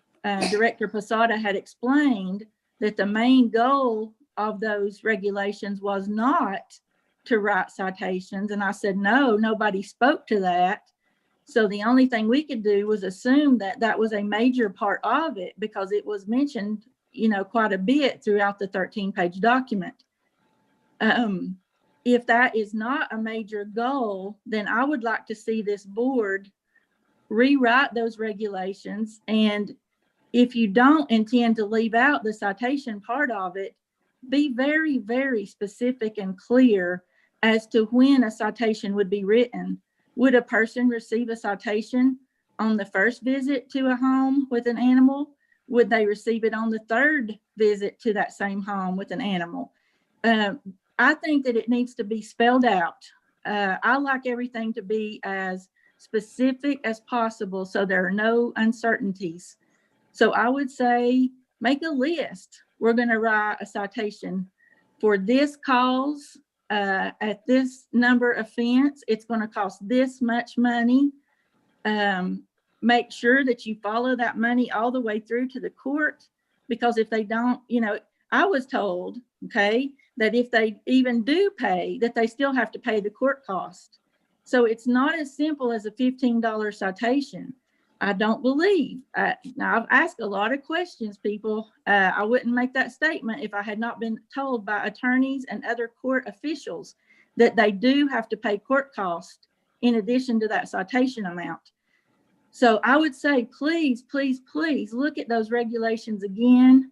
Director Posada had explained that the main goal of those regulations was not to write citations. And I said, no, nobody spoke to that. So the only thing we could do was assume that that was a major part of it, because it was mentioned, quite a bit throughout the 13-page document. If that is not a major goal, then I would like to see this board rewrite those regulations. And if you don't intend to leave out the citation part of it, be very, very specific and clear as to when a citation would be written. Would a person receive a citation on the first visit to a home with an animal? Would they receive it on the third visit to that same home with an animal? I think that it needs to be spelled out. I like everything to be as specific as possible so there are no uncertainties. So I would say make a list. We're going to write a citation for this cause at this number of fence. It's going to cost this much money. Make sure that you follow that money all the way through to the court, because if they don't, I was told, okay, that if they even do pay, that they still have to pay the court cost. So it's not as simple as a $15 citation. I don't believe. Now, I've asked a lot of questions, people. I wouldn't make that statement if I had not been told by attorneys and other court officials that they do have to pay court costs in addition to that citation amount. So I would say, please, please, please look at those regulations again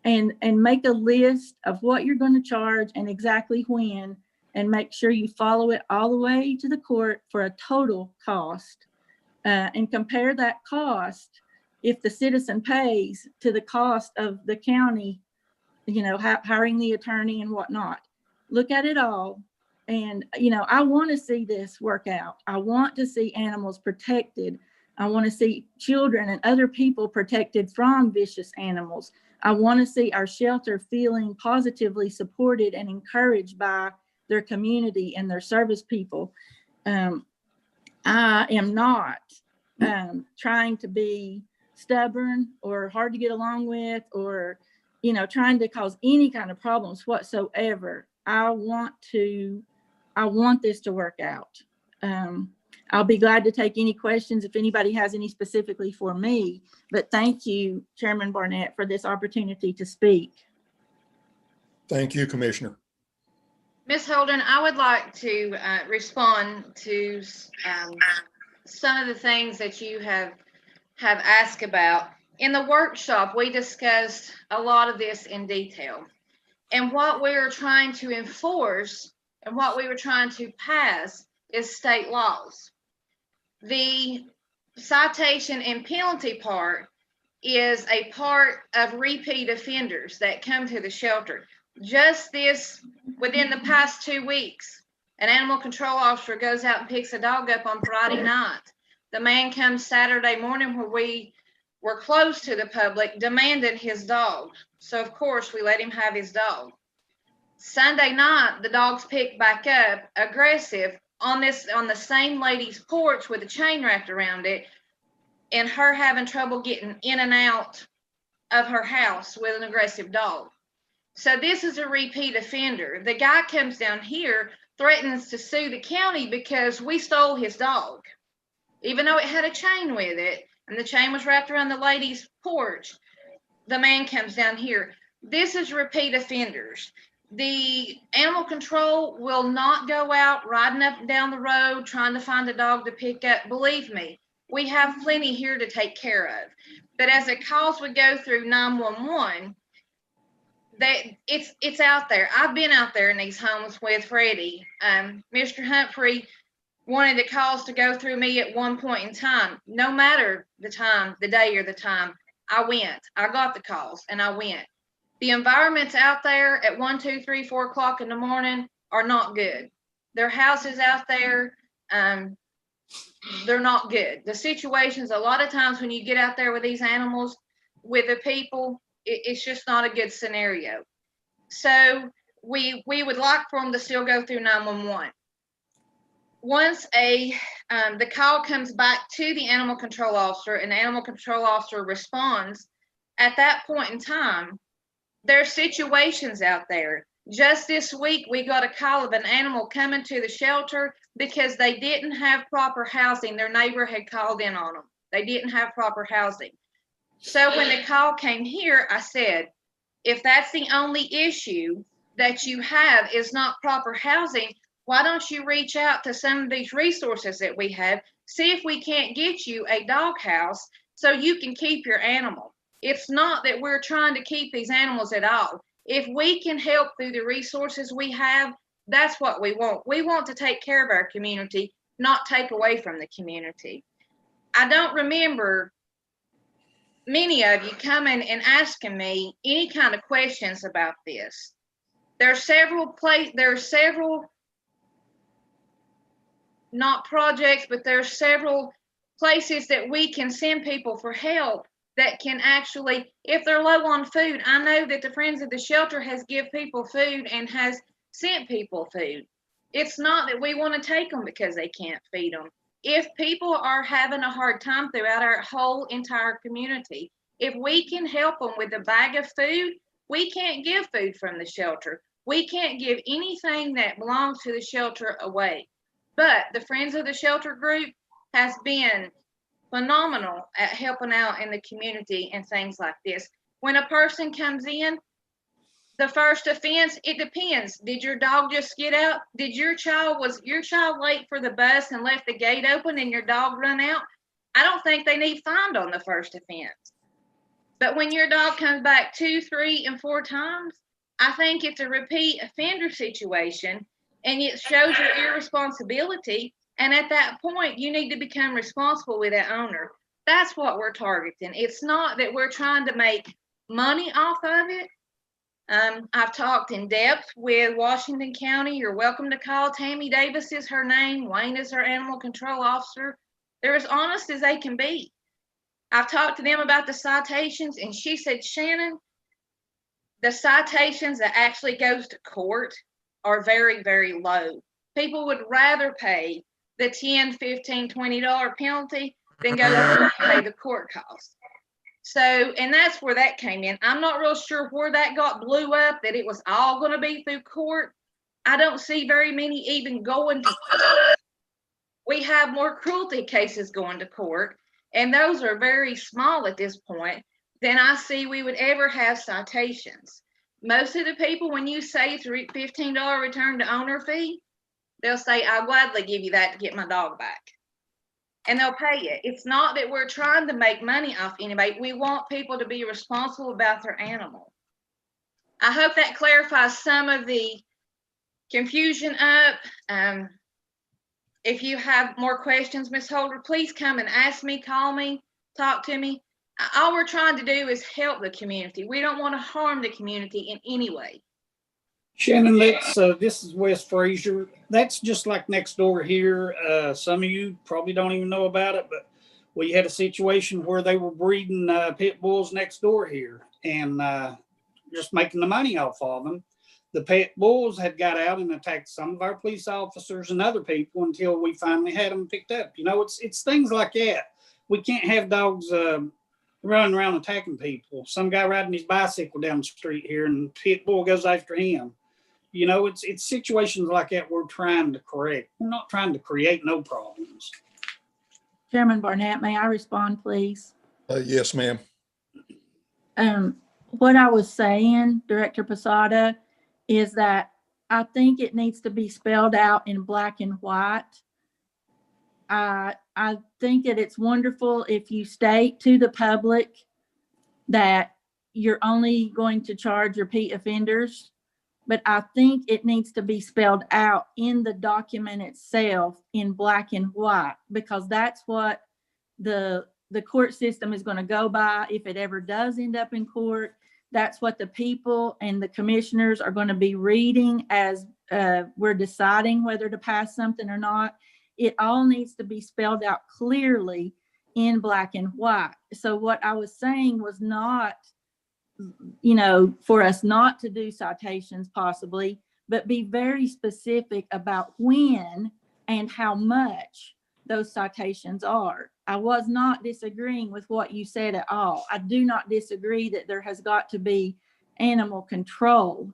and make a list of what you're going to charge and exactly when, and make sure you follow it all the way to the court for a total cost. And compare that cost, if the citizen pays, to the cost of the county, hiring the attorney and whatnot. Look at it all. And, I want to see this work out. I want to see animals protected. I want to see children and other people protected from vicious animals. I want to see our shelter feeling positively supported and encouraged by their community and their service people. I am not trying to be stubborn or hard to get along with, or, trying to cause any kind of problems whatsoever. I want this to work out. I'll be glad to take any questions if anybody has any specifically for me, but thank you, Chairman Barnett, for this opportunity to speak. Thank you, Commissioner. Ms. Holden, I would like to respond to some of the things that you have asked about. In the workshop, we discussed a lot of this in detail. And what we are trying to enforce and what we were trying to pass is state laws. The citation and penalty part is a part of repeat offenders that come to the shelter. Just within the past 2 weeks, an animal control officer goes out and picks a dog up on Friday night. The man comes Saturday morning where we were closed to the public, demanding his dog. So of course we let him have his dog. Sunday night, the dog's picked back up, aggressive, on the same lady's porch with a chain wrapped around it, and her having trouble getting in and out of her house with an aggressive dog. So this is a repeat offender. The guy comes down here, threatens to sue the county because we stole his dog, even though it had a chain with it, and the chain was wrapped around the lady's porch. The man comes down here. This is repeat offenders. The animal control will not go out riding up and down the road trying to find a dog to pick up. Believe me, we have plenty here to take care of. But as the calls would go through 911, it's out there. I've been out there in these homes with Freddie. Mr. Humphrey wanted the calls to go through me at one point in time. No matter the time, the day or the time, I went. I got the calls and I went. The environments out there at 1, 2, 3, 4 o'clock in the morning are not good. Their houses out there, they're not good. The situations, a lot of times when you get out there with these animals, with the people, it's just not a good scenario. So we would like for them to still go through 911. Once the call comes back to the animal control officer and the animal control officer responds, at that point in time, there are situations out there. Just this week, we got a call of an animal coming to the shelter because they didn't have proper housing. Their neighbor had called in on them. They didn't have proper housing. So when the call came here, I said, if that's the only issue, that you have is not proper housing, why don't you reach out to some of these resources that we have, see if we can't get you a dog house so you can keep your animal. It's not that we're trying to keep these animals at all. If we can help through the resources we have, that's what we want. We want to take care of our community, not take away from the community. I don't remember many of you coming and asking me any kind of questions about this. There are several not projects, but there are several places that we can send people for help that can actually, if they're low on food, I know that the Friends of the Shelter has give people food and has sent people food. It's not that we want to take them because they can't feed them. If people are having a hard time throughout our whole entire community, if we can help them with a bag of food, we can't give food from the shelter. We can't give anything that belongs to the shelter away. But the Friends of the Shelter group has been phenomenal at helping out in the community and things like this. When a person comes in, the first offense, it depends. Did your dog just get out? Was your child late for the bus and left the gate open and your dog run out? I don't think they need fined on the first offense. But when your dog comes back 2, 3, and 4 times, I think it's a repeat offender situation, and it shows your irresponsibility. And at that point, you need to become responsible with that owner. That's what we're targeting. It's not that we're trying to make money off of it. I've talked in depth with Washington County. You're welcome to call. Tammy Davis is her name. Wayne is her animal control officer. They're as honest as they can be. I've talked to them about the citations, and she said, Shannon, the citations that actually goes to court are very, very low. People would rather pay the $10, $15, $20 penalty than go to pay the court costs. So, and that's where that came in. I'm not real sure where that got blew up, that it was all going to be through court. I don't see very many even going to court. We have more cruelty cases going to court, and those are very small at this point than I see we would ever have citations. Most of the people, when you say it's a $15 return to owner fee, they'll say, I'll gladly give you that to get my dog back. And they'll pay it. It's not that we're trying to make money off anybody. We want people to be responsible about their animal. I hope that clarifies some of the confusion up. If you have more questions, Ms. Holder, please come and ask me, call me, talk to me. All we're trying to do is help the community. We don't want to harm the community in any way. Shannon, this is West Fraser. That's just like next door here. Some of you probably don't even know about it, but we had a situation where they were breeding pit bulls next door here and just making the money off of them. The pit bulls had got out and attacked some of our police officers and other people until we finally had them picked up. You know, it's things like that. We can't have dogs running around attacking people. Some guy riding his bicycle down the street here and pit bull goes after him. You know, it's situations like that we're trying to correct. We're not trying to create no problems. Chairman Barnett, may I respond, please? Yes, ma'am. What I was saying, Director Posada, is that I think it needs to be spelled out in black and white. I think that it's wonderful if you state to the public that you're only going to charge repeat offenders, but I think it needs to be spelled out in the document itself in black and white, because that's what the court system is going to go by if it ever does end up in court. That's what the people and the commissioners are going to be reading as we're deciding whether to pass something or not. It all needs to be spelled out clearly in black and white. So what I was saying was not, you know, for us not to do citations possibly, but be very specific about when and how much those citations are. I was not disagreeing with what you said at all. I do not disagree that there has got to be animal control.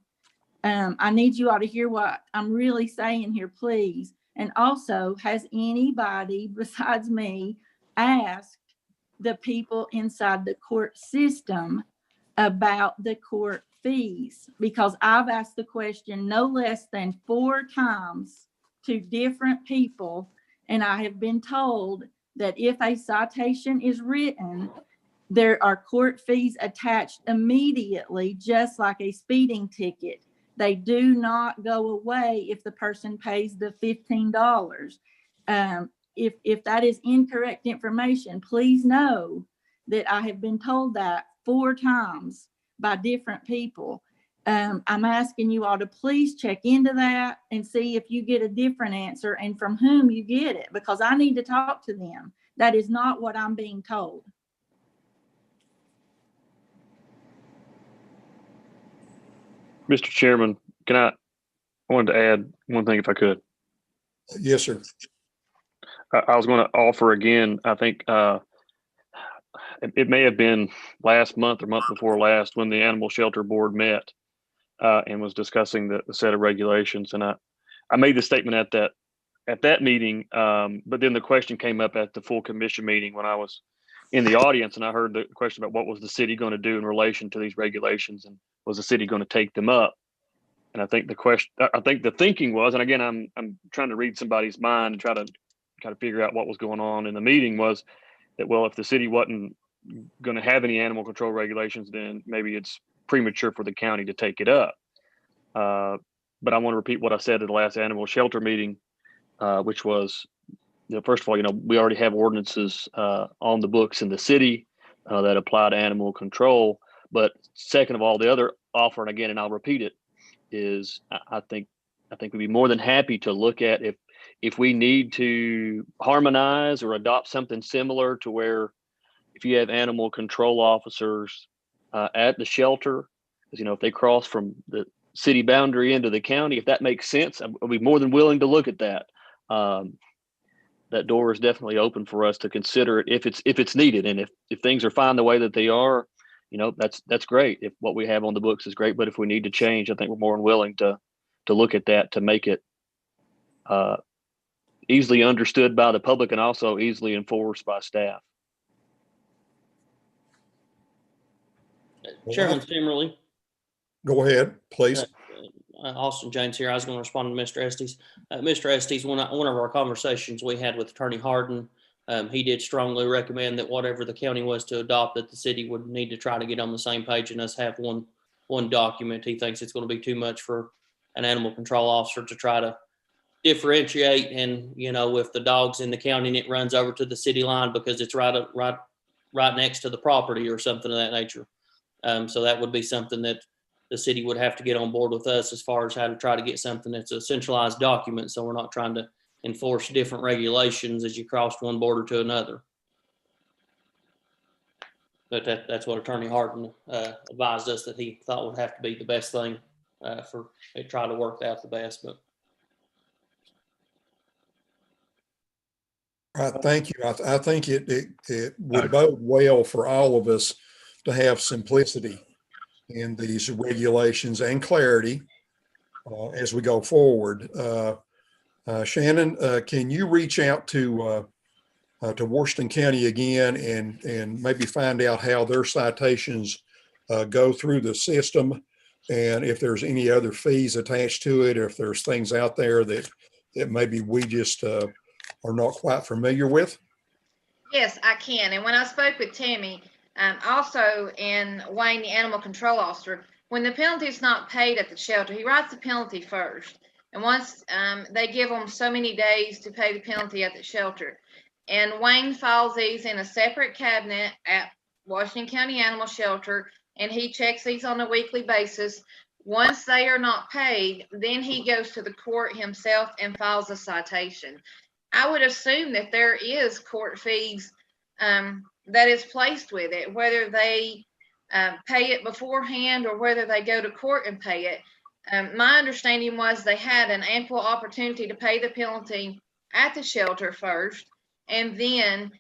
I need you all to hear what I'm really saying here, please. And also, has anybody besides me asked the people inside the court system about the court fees, because I've asked the question no less than 4 times to different people, and I have been told that if a citation is written, there are court fees attached immediately, just like a speeding ticket. They do not go away if the person pays the $15. If that is incorrect information, please know that I have been told that 4 times by different people. I'm asking you all to please check into that and see if you get a different answer and from whom you get it, because I need to talk to them. That is not what I'm being told. Mr. Chairman, I wanted to add one thing if I could. Yes, sir. I was going to offer again, I think it may have been last month or month before last when the Animal Shelter Board met and was discussing the set of regulations. And I made the statement at that meeting, but then the question came up at the full commission meeting when I was in the audience, and I heard the question about what was the city going to do in relation to these regulations, and was the city going to take them up? And I think the thinking was, and again, I'm trying to read somebody's mind and try to figure out what was going on in the meeting, was that, well, if the city wasn't going to have any animal control regulations, then maybe it's premature for the county to take it up. But I want to repeat what I said at the last animal shelter meeting, which was, first of all, we already have ordinances on the books in the city that apply to animal control. But second of all, the other offer, and again, and I'll repeat it, is I think we'd be more than happy to look at if we need to harmonize or adopt something similar to where if you have animal control officers at the shelter, because if they cross from the city boundary into the county, if that makes sense, I'll be more than willing to look at that. That door is definitely open for us to consider it if it's needed, and if things are fine the way that they are, that's great. If what we have on the books is great, but if we need to change, I think we're more than willing to look at that to make it easily understood by the public and also easily enforced by staff. Chairman Simmerly. Go ahead, please. Austin James here. I was going to respond to Mr. Estes. Mr. Estes, one of our conversations we had with Attorney Harden, he did strongly recommend that whatever the county was to adopt, that the city would need to try to get on the same page and us have one document. He thinks it's going to be too much for an animal control officer to try to differentiate. And, if the dog's in the county and it runs over to the city line because it's right next to the property or something of that nature. So that would be something that the city would have to get on board with us as far as how to try to get something that's a centralized document. So we're not trying to enforce different regulations as you cross one border to another. But that's what Attorney Harden advised us that he thought would have to be the best thing for it, try to work out the best. But Thank you. I think it would bode well for all of us to have simplicity in these regulations and clarity as we go forward. Shannon, can you reach out to Washington County again and maybe find out how their citations go through the system, and if there's any other fees attached to it, or if there's things out there that maybe we just are not quite familiar with? Yes, I can. And when I spoke with Tammy, also in Wayne, the animal control officer, when the penalty is not paid at the shelter, he writes the penalty first. And once they give them so many days to pay the penalty at the shelter, and Wayne files these in a separate cabinet at Washington County Animal Shelter, and he checks these on a weekly basis. Once they are not paid, then he goes to the court himself and files a citation. I would assume that there is court fees that is placed with it, whether they pay it beforehand or whether they go to court and pay it. My understanding was they had an ample opportunity to pay the penalty at the shelter first, and then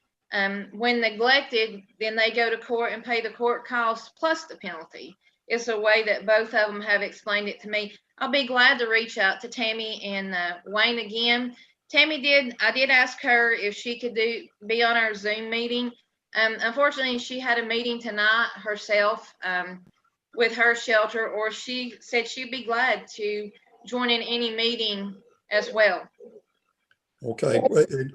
when neglected, then they go to court and pay the court costs plus the penalty. It's a way that both of them have explained it to me. I'll be glad to reach out to Tammy and Wayne again. Tammy I did ask her if she could be on our Zoom meeting. Unfortunately, she had a meeting tonight herself with her shelter, or she said she'd be glad to join in any meeting as well. Okay,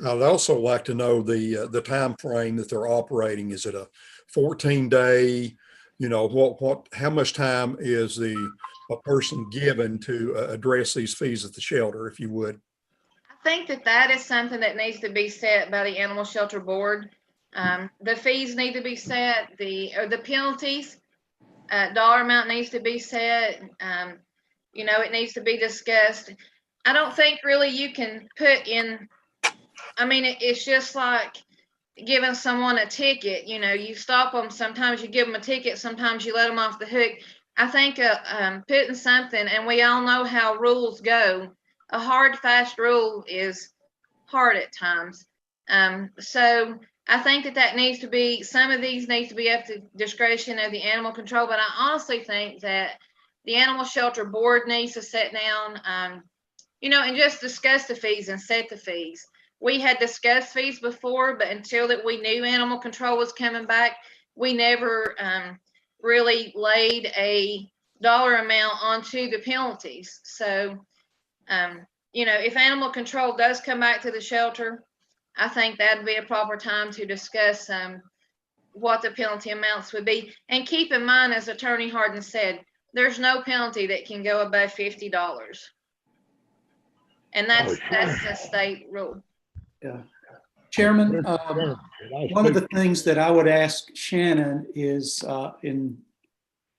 I'd also like to know the time frame that they're operating. Is it a 14-day? You know, how much time is a person given to address these fees at the shelter, if you would? I think that is something that needs to be set by the Animal Shelter Board. The fees need to be set, the penalties, dollar amount needs to be set. You know, it needs to be discussed. I don't think really you can put in, I mean, it's just like giving someone a ticket. You know, you stop them, sometimes you give them a ticket, sometimes you let them off the hook. I think putting something, and we all know how rules go, a hard, fast rule is hard at times. So I think that needs to be, some of these needs to be up to discretion of the animal control, but I honestly think that the Animal Shelter Board needs to sit down, you know, and just discuss the fees and set the fees. We had discussed fees before, but until that we knew animal control was coming back, we never really laid a dollar amount onto the penalties. So, you know, if animal control does come back to the shelter, I think that'd be a proper time to discuss what the penalty amounts would be. And keep in mind, as Attorney Harden said, there's no penalty that can go above $50. And that's the state rule. Yeah. Chairman, one of the things that I would ask Shannon is in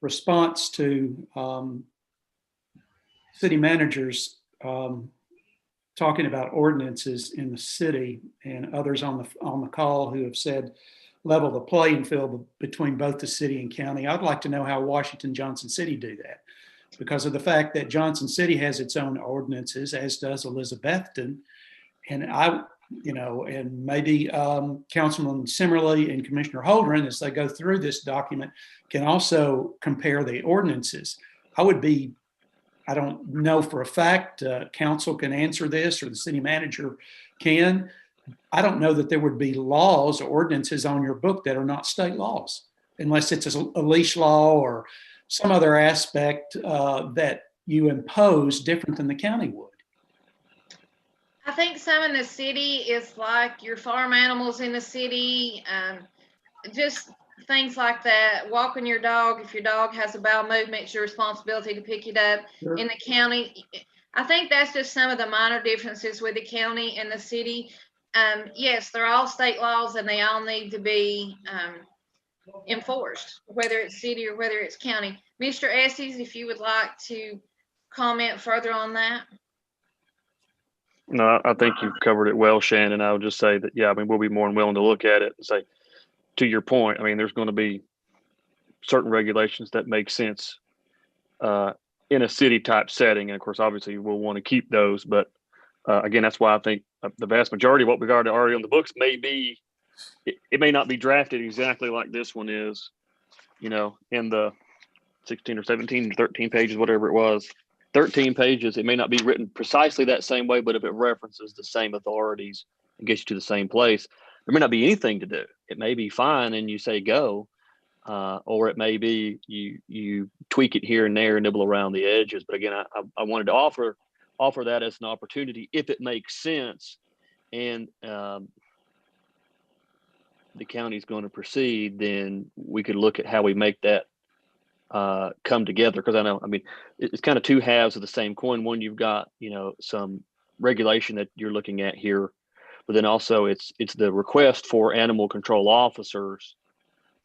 response to city managers talking about ordinances in the city, and others on the call who have said level the playing field between both the city and county. I'd like to know how Washington Johnson City do that, because of the fact that Johnson City has its own ordinances, as does Elizabethton. And and maybe Councilman Simmerly and Commissioner Holdren, as they go through this document, can also compare the ordinances. I don't know for a fact, council can answer this, or the city manager can. I don't know that there would be laws or ordinances on your book that are not state laws, unless it's a leash law or some other aspect that you impose different than the county would. I think some in the city is like your farm animals in the city, just things like that. Walking your dog, if your dog has a bowel movement, it's your responsibility to pick it up. Sure. In the county, I think that's just some of the minor differences with the county and the city. Yes, they're all state laws and they all need to be enforced, whether it's city or whether it's county. Mr. Estes, if you would like to comment further on that. No, I think you've covered it well, Shannon. I would just say that, yeah, I mean, we'll be more than willing to look at it and say, to your point, I mean, there's going to be certain regulations that make sense in a city type setting. And of course, obviously we'll want to keep those, but again, that's why I think the vast majority of what we've already on the books may be, it may not be drafted exactly like this one is, you know, in the 16 or 17, 13 pages, whatever it was. 13 pages, it may not be written precisely that same way, but if it references the same authorities and gets you to the same place, there may not be anything to do. It may be fine and you say go, or it may be you tweak it here and there, nibble around the edges. But again, I wanted to offer that as an opportunity if it makes sense, and the county's going to proceed, then we could look at how we make that come together. Because I mean, it's kind of two halves of the same coin. One, you've got, you know, some regulation that you're looking at here, but then also it's the request for animal control officers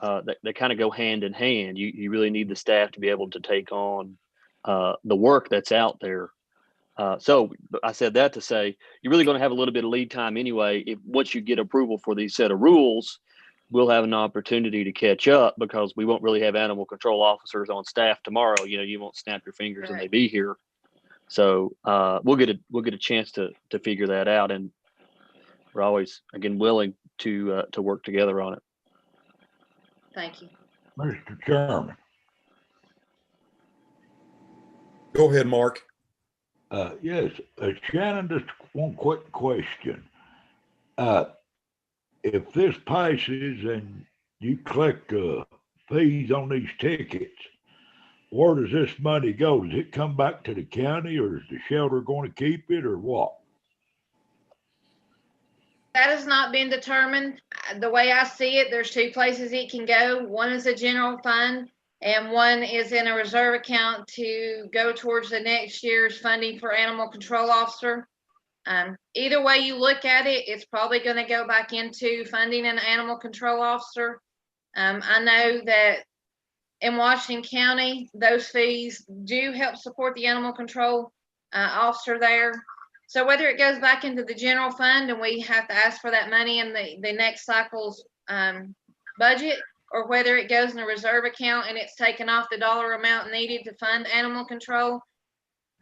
that kind of go hand in hand. You really need the staff to be able to take on the work that's out there. So I said that to say, you're really going to have a little bit of lead time anyway. Once you get approval for these set of rules, we'll have an opportunity to catch up, because we won't really have animal control officers on staff tomorrow. You know, you won't snap your fingers and they be here. So we'll get a chance to figure that out, and we're always, again, willing to work together on it. Thank you, Mr. Chairman. Go ahead, Mark. Yes, Shannon, just one quick question. If this passes and you collect fees on these tickets, where does this money go? Does it come back to the county, or is the shelter going to keep it, or what? That has not been determined. The way I see it, there's two places it can go. One is a general fund, and one is in a reserve account to go towards the next year's funding for animal control officer. Either way you look at it, it's probably going to go back into funding an animal control officer. I know that in Washington County, those fees do help support the animal control officer there. So whether it goes back into the general fund and we have to ask for that money in the next cycle's budget, or whether it goes in a reserve account and it's taken off the dollar amount needed to fund animal control,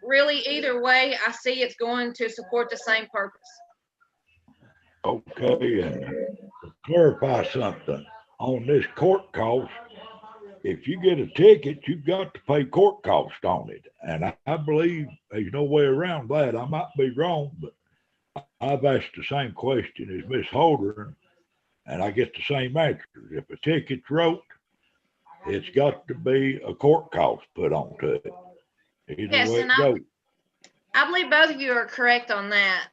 really either way, I see it's going to support the same purpose. Okay, and to clarify something on this court cost, if you get a ticket, you've got to pay court cost on it. And I believe there's no way around that. I might be wrong, but I've asked the same question as Miss Holder, and I get the same answer. If a ticket's wrote, it's got to be a court cost put onto it. Either Yes, way and it goes. I believe both of you are correct on that.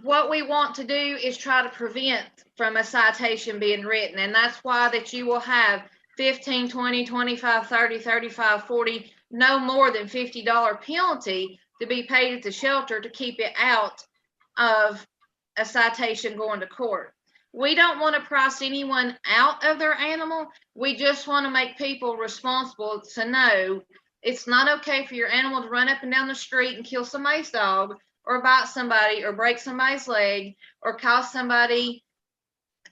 What we want to do is try to prevent from a citation being written. And that's why that you will have 15, 20, 25, 30, 35, 40, no more than $50 penalty to be paid at the shelter to keep it out of a citation going to court. We don't want to price anyone out of their animal. We just want to make people responsible to know it's not okay for your animal to run up and down the street and kill somebody's dog, or bite somebody, or break somebody's leg, or cause somebody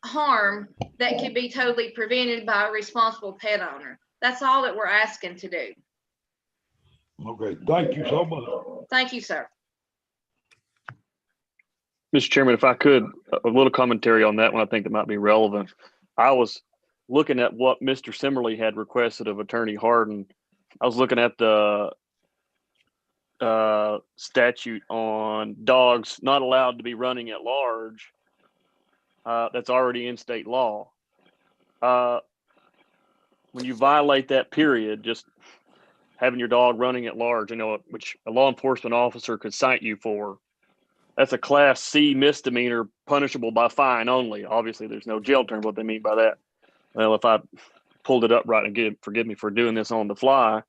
harm that could be totally prevented by a responsible pet owner. That's all that we're asking to do. Okay, thank you so much. Thank you, sir. Mr. Chairman, if I could, a little commentary on that one, I think that might be relevant. I was looking at what Mr. Simmerly had requested of Attorney Harden. I was looking at the statute on dogs not allowed to be running at large. That's already in state law. When you violate that period, just having your dog running at large, which a law enforcement officer could cite you for, that's a Class C misdemeanor, punishable by fine only. Obviously, there's no jail term. What they mean by that? Well, if I pulled it up right, and forgive me for doing this on the fly,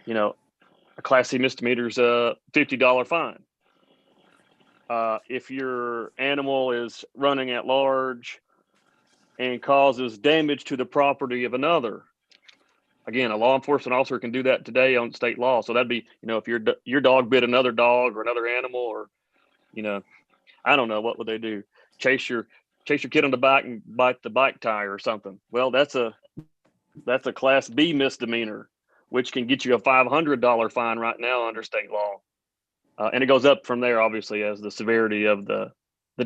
a Class C misdemeanor is a $50 fine. If your animal is running at large and causes damage to the property of another, again, a law enforcement officer can do that today on state law. So that'd be, if your dog bit another dog or another animal, or, I don't know, what would they do? Chase your kid on the bike and bite the bike tire or something. Well, that's a Class B misdemeanor, which can get you a $500 fine right now under state law. And it goes up from there, obviously, as the severity of the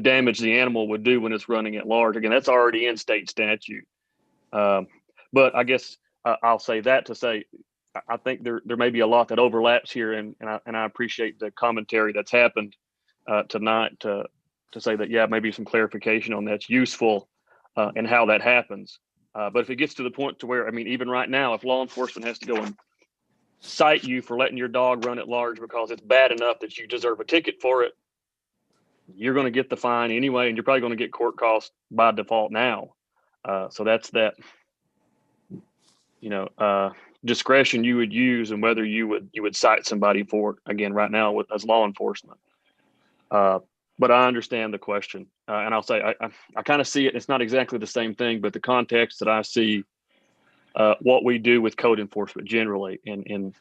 damage the animal would do when it's running at large. Again, that's already in state statute. But I guess I'll say that to say, I think there may be a lot that overlaps here, and I appreciate the commentary that's happened tonight to say that, yeah, maybe some clarification on that's useful and how that happens. But if it gets to the point to where, even right now, if law enforcement has to go and cite you for letting your dog run at large because it's bad enough that you deserve a ticket for it, you're going to get the fine anyway, and you're probably going to get court costs by default now. So that's that, discretion you would use and whether you would cite somebody for it, again, right now as law enforcement. But I understand the question. And I'll say, I kind of see it. It's not exactly the same thing, but the context that I see what we do with code enforcement generally, and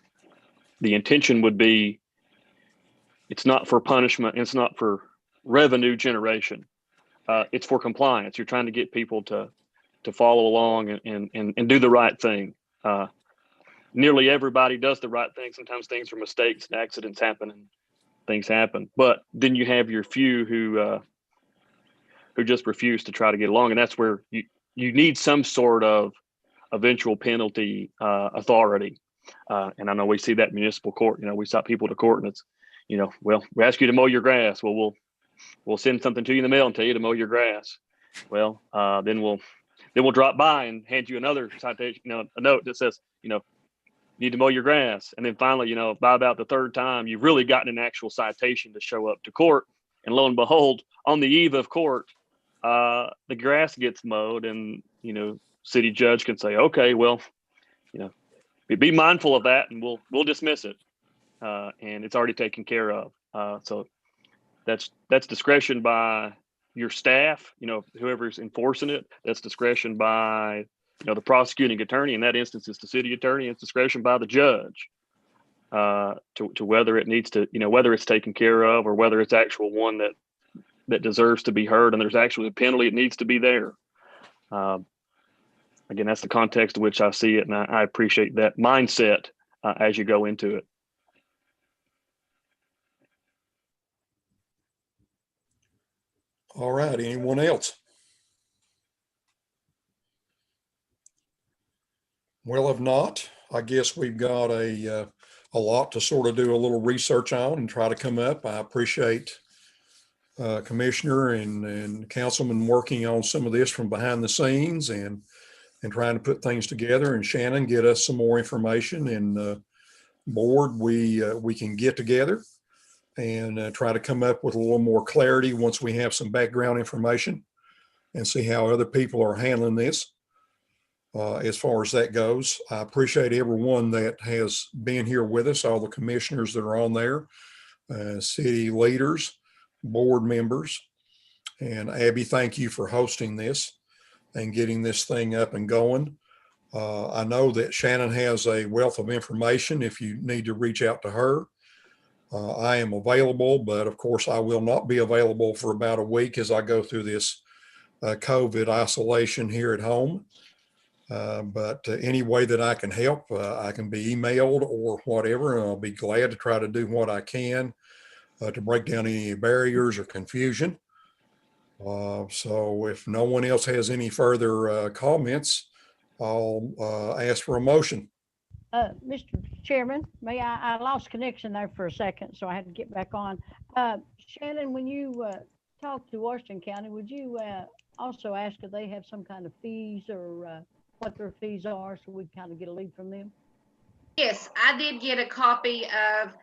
the intention would be, it's not for punishment. It's not for revenue generation. It's for compliance. You're trying to get people to follow along and do the right thing. Nearly everybody does the right thing. Sometimes things are mistakes and accidents happen and things happen. But then you have your few who just refuse to try to get along. And that's where you need some sort of eventual penalty authority. And I know we see that in municipal court. We cite people to court, and it's, well, we ask you to mow your grass. Well, we'll send something to you in the mail and tell you to mow your grass. Well, then we'll drop by and hand you another citation, a note that says, you need to mow your grass. And then finally, you know, by about the third time, you've really gotten an actual citation to show up to court. And lo and behold, on the eve of court, the grass gets mowed, and, you know, city judge can say, okay, well, you know, be mindful of that, and we'll dismiss it. And it's already taken care of. So that's discretion by your staff, you know, whoever's enforcing it. That's discretion by, you know, the prosecuting attorney. In that instance, it's the city attorney. It's discretion by the judge to whether it needs to, you know, whether it's taken care of or whether it's actual one that deserves to be heard, and there's actually a penalty. It needs to be there. Again, that's the context in which I see it, and I appreciate that mindset as you go into it. All right, anyone else? Well, if not, I guess we've got a lot to sort of do a little research on and try to come up. I appreciate Commissioner and Councilman working on some of this from behind the scenes and trying to put things together. And Shannon, get us some more information, and board, we can get together and try to come up with a little more clarity once we have some background information and see how other people are handling this. As far as that goes, I appreciate everyone that has been here with us, all the commissioners that are on there, city leaders, board members, and Abby, thank you for hosting this and getting this thing up and going. I know that Shannon has a wealth of information if you need to reach out to her. I am available, but of course I will not be available for about a week as I go through this COVID isolation here at home. But any way that I can help, I can be emailed or whatever, and I'll be glad to try to do what I can to break down any barriers or confusion. So if no one else has any further comments, I'll ask for a motion. Mr. Chairman, I lost connection there for a second, so I had to get back on. Shannon, when you talk to Washington County, would you also ask if they have some kind of fees or what their fees are, so we kind of get a lead from them? Yes, I did get a copy of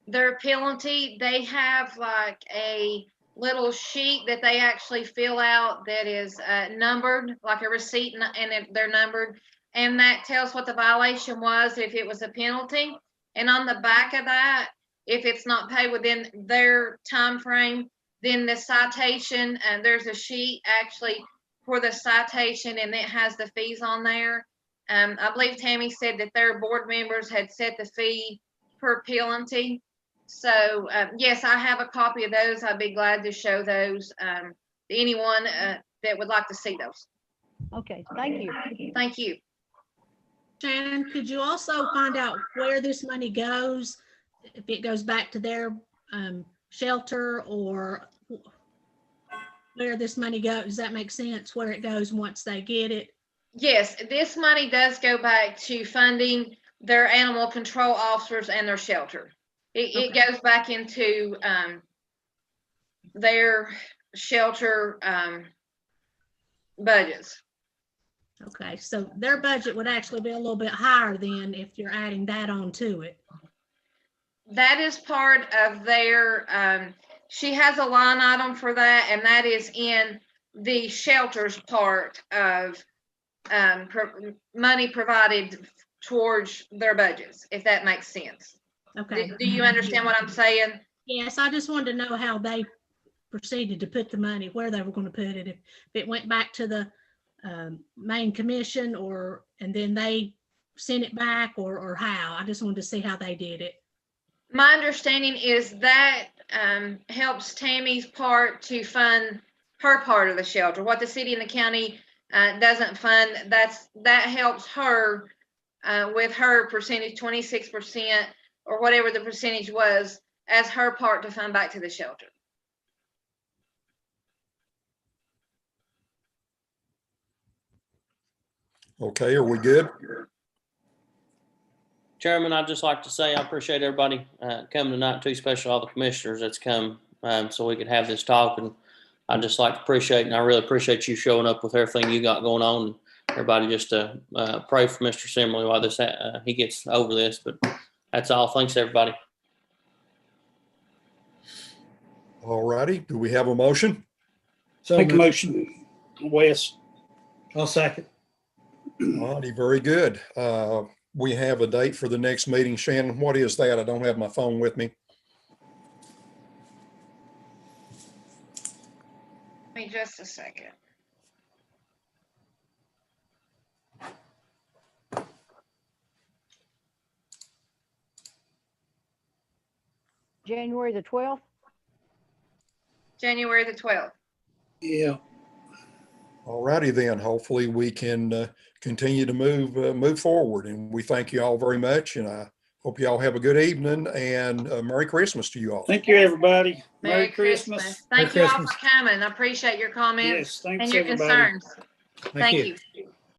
their penalty. They have like a little sheet that they actually fill out that is numbered, like a receipt, and they're numbered. And that tells what the violation was, if it was a penalty. And on the back of that, if it's not paid within their time frame, then the citation, and there's a sheet actually for the citation, and it has the fees on there. I believe Tammy said that their board members had set the fee per penalty. So yes, I have a copy of those. I'd be glad to show those to anyone that would like to see those. Okay, thank you. Thank you. Shannon, could you also find out where this money goes? If it goes back to their shelter, or where this money goes? Does that make sense, where it goes once they get it? Yes, this money does go back to funding their animal control officers and their shelter. It goes back into their shelter budgets. Okay, so their budget would actually be a little bit higher then if you're adding that on to it. That is part of their, she has a line item for that, and that is in the shelters part of money provided towards their budgets, if that makes sense. Okay. Do you understand what I'm saying? Yes, I just wanted to know how they proceeded to put the money, where they were going to put it, if it went back to the main commission, and then they sent it back, or how. I just wanted to see how they did it. My understanding is that helps Tammy's part to fund her part of the shelter. What the city and the county doesn't fund, that helps her with her percentage, 26% or whatever the percentage was, as her part to fund back to the shelter. Okay, are we good? Chairman, I'd just like to say I appreciate everybody coming tonight too, especially all the commissioners that's come so we could have this talk. And I'd just like to appreciate, and I really appreciate you showing up with everything you got going on. everybody just to pray for Mr. Simmerly while this he gets over this. But that's all. Thanks, everybody. All righty. Do we have a motion? So Make a moved. motion, Wes. I'll second. All righty, very good. We have a date for the next meeting. Shannon, what is that? I don't have my phone with me. Give me just a second. January the 12th? January the 12th. Yeah. All righty then. Hopefully we can continue to move forward. And we thank you all very much. And I hope you all have a good evening and Merry Christmas to you all. Thank you, everybody. Merry Christmas. Thank Merry you all for Christmas. coming. I appreciate your comments Yes, thanks, and your everybody. concerns. Thank you. you.